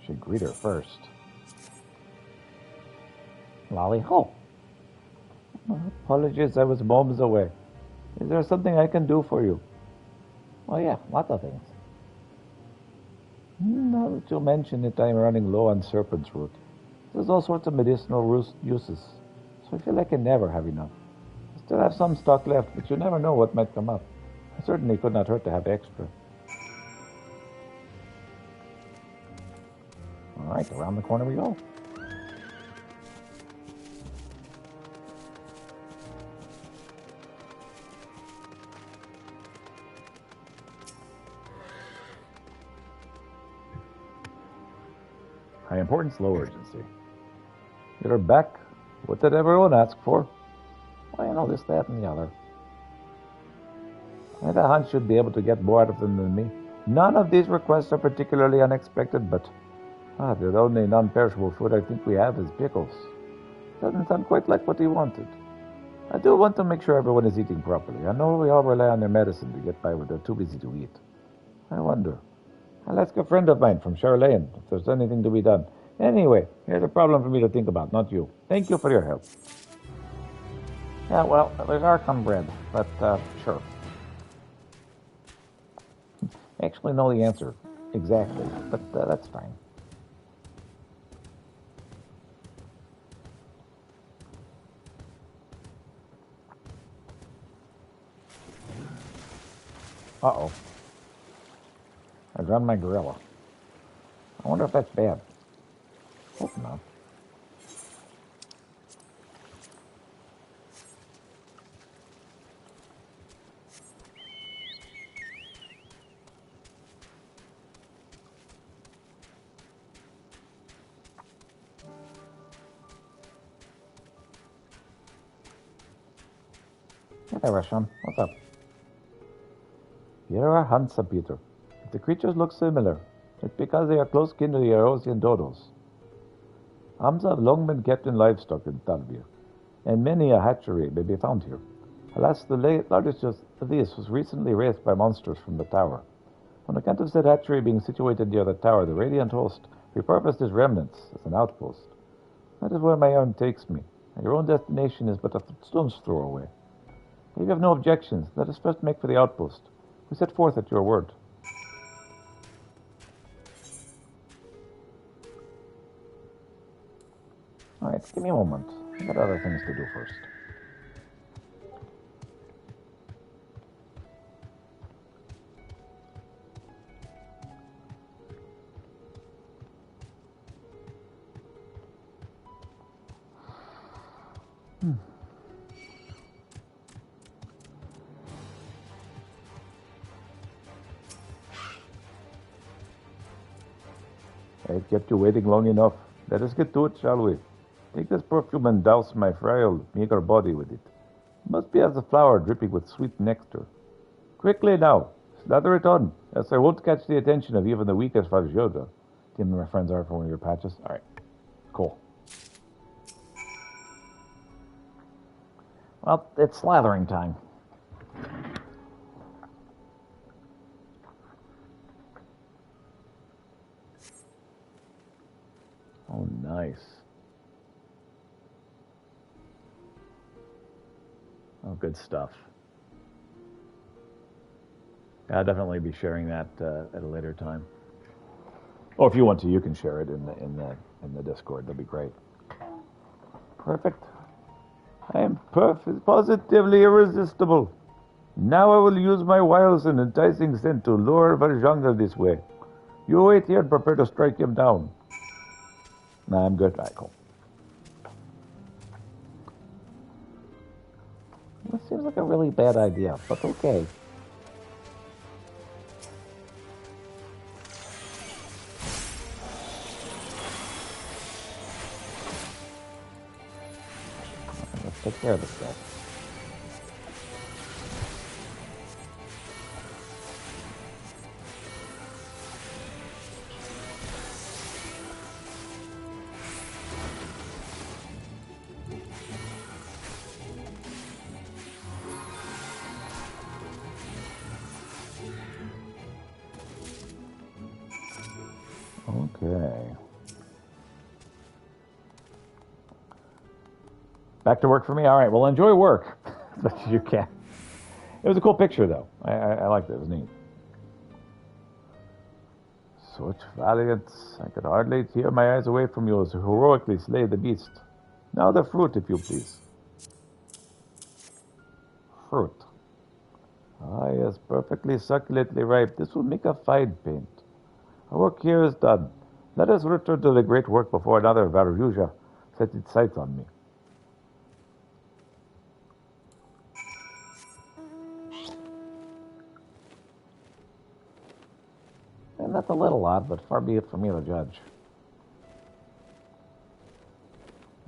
Should greet her first. Lolly Ho. Apologies, I was moments away. Is there something I can do for you? Oh yeah, lots of things. Now that you mention it, I'm running low on serpent's root. There's all sorts of medicinal uses, so I feel like I can never have enough. I still have some stock left, but you never know what might come up. It certainly could not hurt to have extra. Alright, around the corner we go. High importance, low urgency. You're back. What did everyone ask for? Well, you know, this, that, and the other. I have a hunch you'd be able to get more out of them than me. None of these requests are particularly unexpected, but the only non-perishable food I think we have is pickles. Doesn't sound quite like what he wanted. I do want to make sure everyone is eating properly. I know we all rely on their medicine to get by when they're too busy to eat. I wonder. I'll ask a friend of mine from Charlene if there's anything to be done. Anyway, here's a problem for me to think about, not you. Thank you for your help. Yeah, well, there's Archon bread, but sure. I actually know the answer exactly, but that's fine. Uh-oh. I drowned my gorilla. I wonder if that's bad. Hope not. Hey there, Rashon. What's up? Here are Hansa, Peter. If the creatures look similar, it's because they are close kin to the Erosian dodos. Hamsa have long been kept in livestock in Talvir, and many a hatchery may be found here. Alas, the largest of these was recently raised by monsters from the tower. On account of said hatchery being situated near the tower, the Radiant Host repurposed its remnants as an outpost. That is where my errand takes me, and your own destination is but a stone's throw away. If you have no objections, let us first make for the outpost. We set forth at your word. Alright, give me a moment. I got other things to do first. I've kept you waiting long enough. Let us get to it, shall we? Take this perfume and douse my frail, meager body with it. It must be as a flower dripping with sweet nectar. Quickly now, slather it on, else I won't catch the attention of even the weakest Varjoda. Do you know my friends are for one of your patches? Alright, cool. Well, it's slathering time. Oh, nice. Oh, good stuff. Yeah, I'll definitely be sharing that at a later time. Or if you want to, you can share it in the Discord. That'd be great. Perfect. I am positively irresistible. Now I will use my wiles and enticing scent to lure Varjanga this way. You wait here and prepare to strike him down. Nah, I'm good. Alright, cool. This seems like a really bad idea, but okay. Let's take care of this guy. Okay. Back to work for me? All right, well, enjoy work as much as you can. It was a cool picture, though. I liked it. It was neat. Such valiance. I could hardly tear my eyes away from you as you heroically slay the beast. Now the fruit, if you please. Fruit. Ah, yes, perfectly succulently ripe. This will make a fine paint. Our work here is done. Let us return to the great work before another Varjuja sets its sights on me. And that's a little odd, but far be it from me to judge.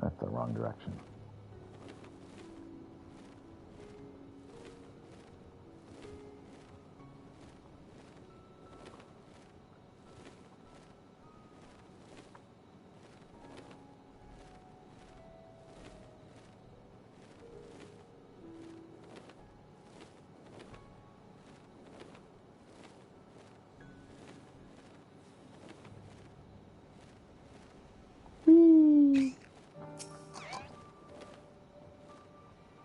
That's the wrong direction.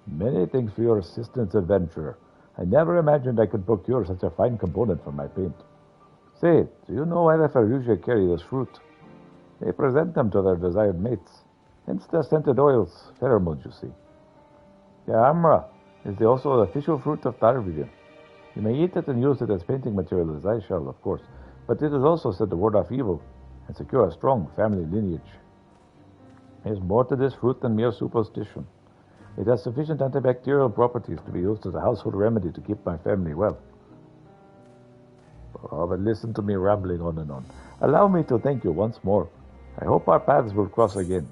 Many thanks for your assistance, adventurer. I never imagined I could procure such a fine component for my paint. Say, do you know why the Faruja carry this fruit? They present them to their desired mates. Hence their scented oils, pheromones, you see. The Amra is also the official fruit of Tarvidia. You may eat it and use it as painting material, as I shall, of course, but it is also said to ward off evil and secure a strong family lineage. There is more to this fruit than mere superstition. It has sufficient antibacterial properties to be used as a household remedy to keep my family well. Oh, but listen to me rambling on and on. Allow me to thank you once more. I hope our paths will cross again.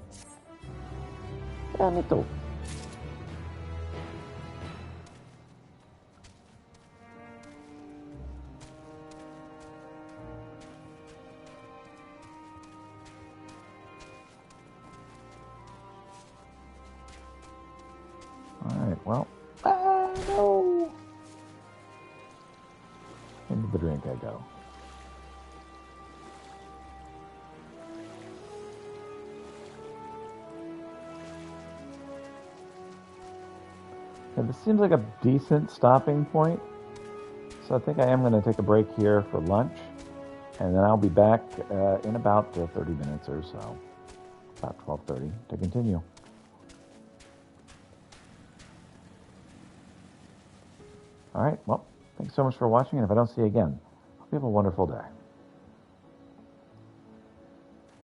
Yeah, me too. Alright, well, no. Into the drink I go. And this seems like a decent stopping point. So I think I am going to take a break here for lunch, and then I'll be back in about 30 minutes or so, about 12:30, to continue. All right, well, thanks so much for watching, and if I don't see you again, hope you have a wonderful day.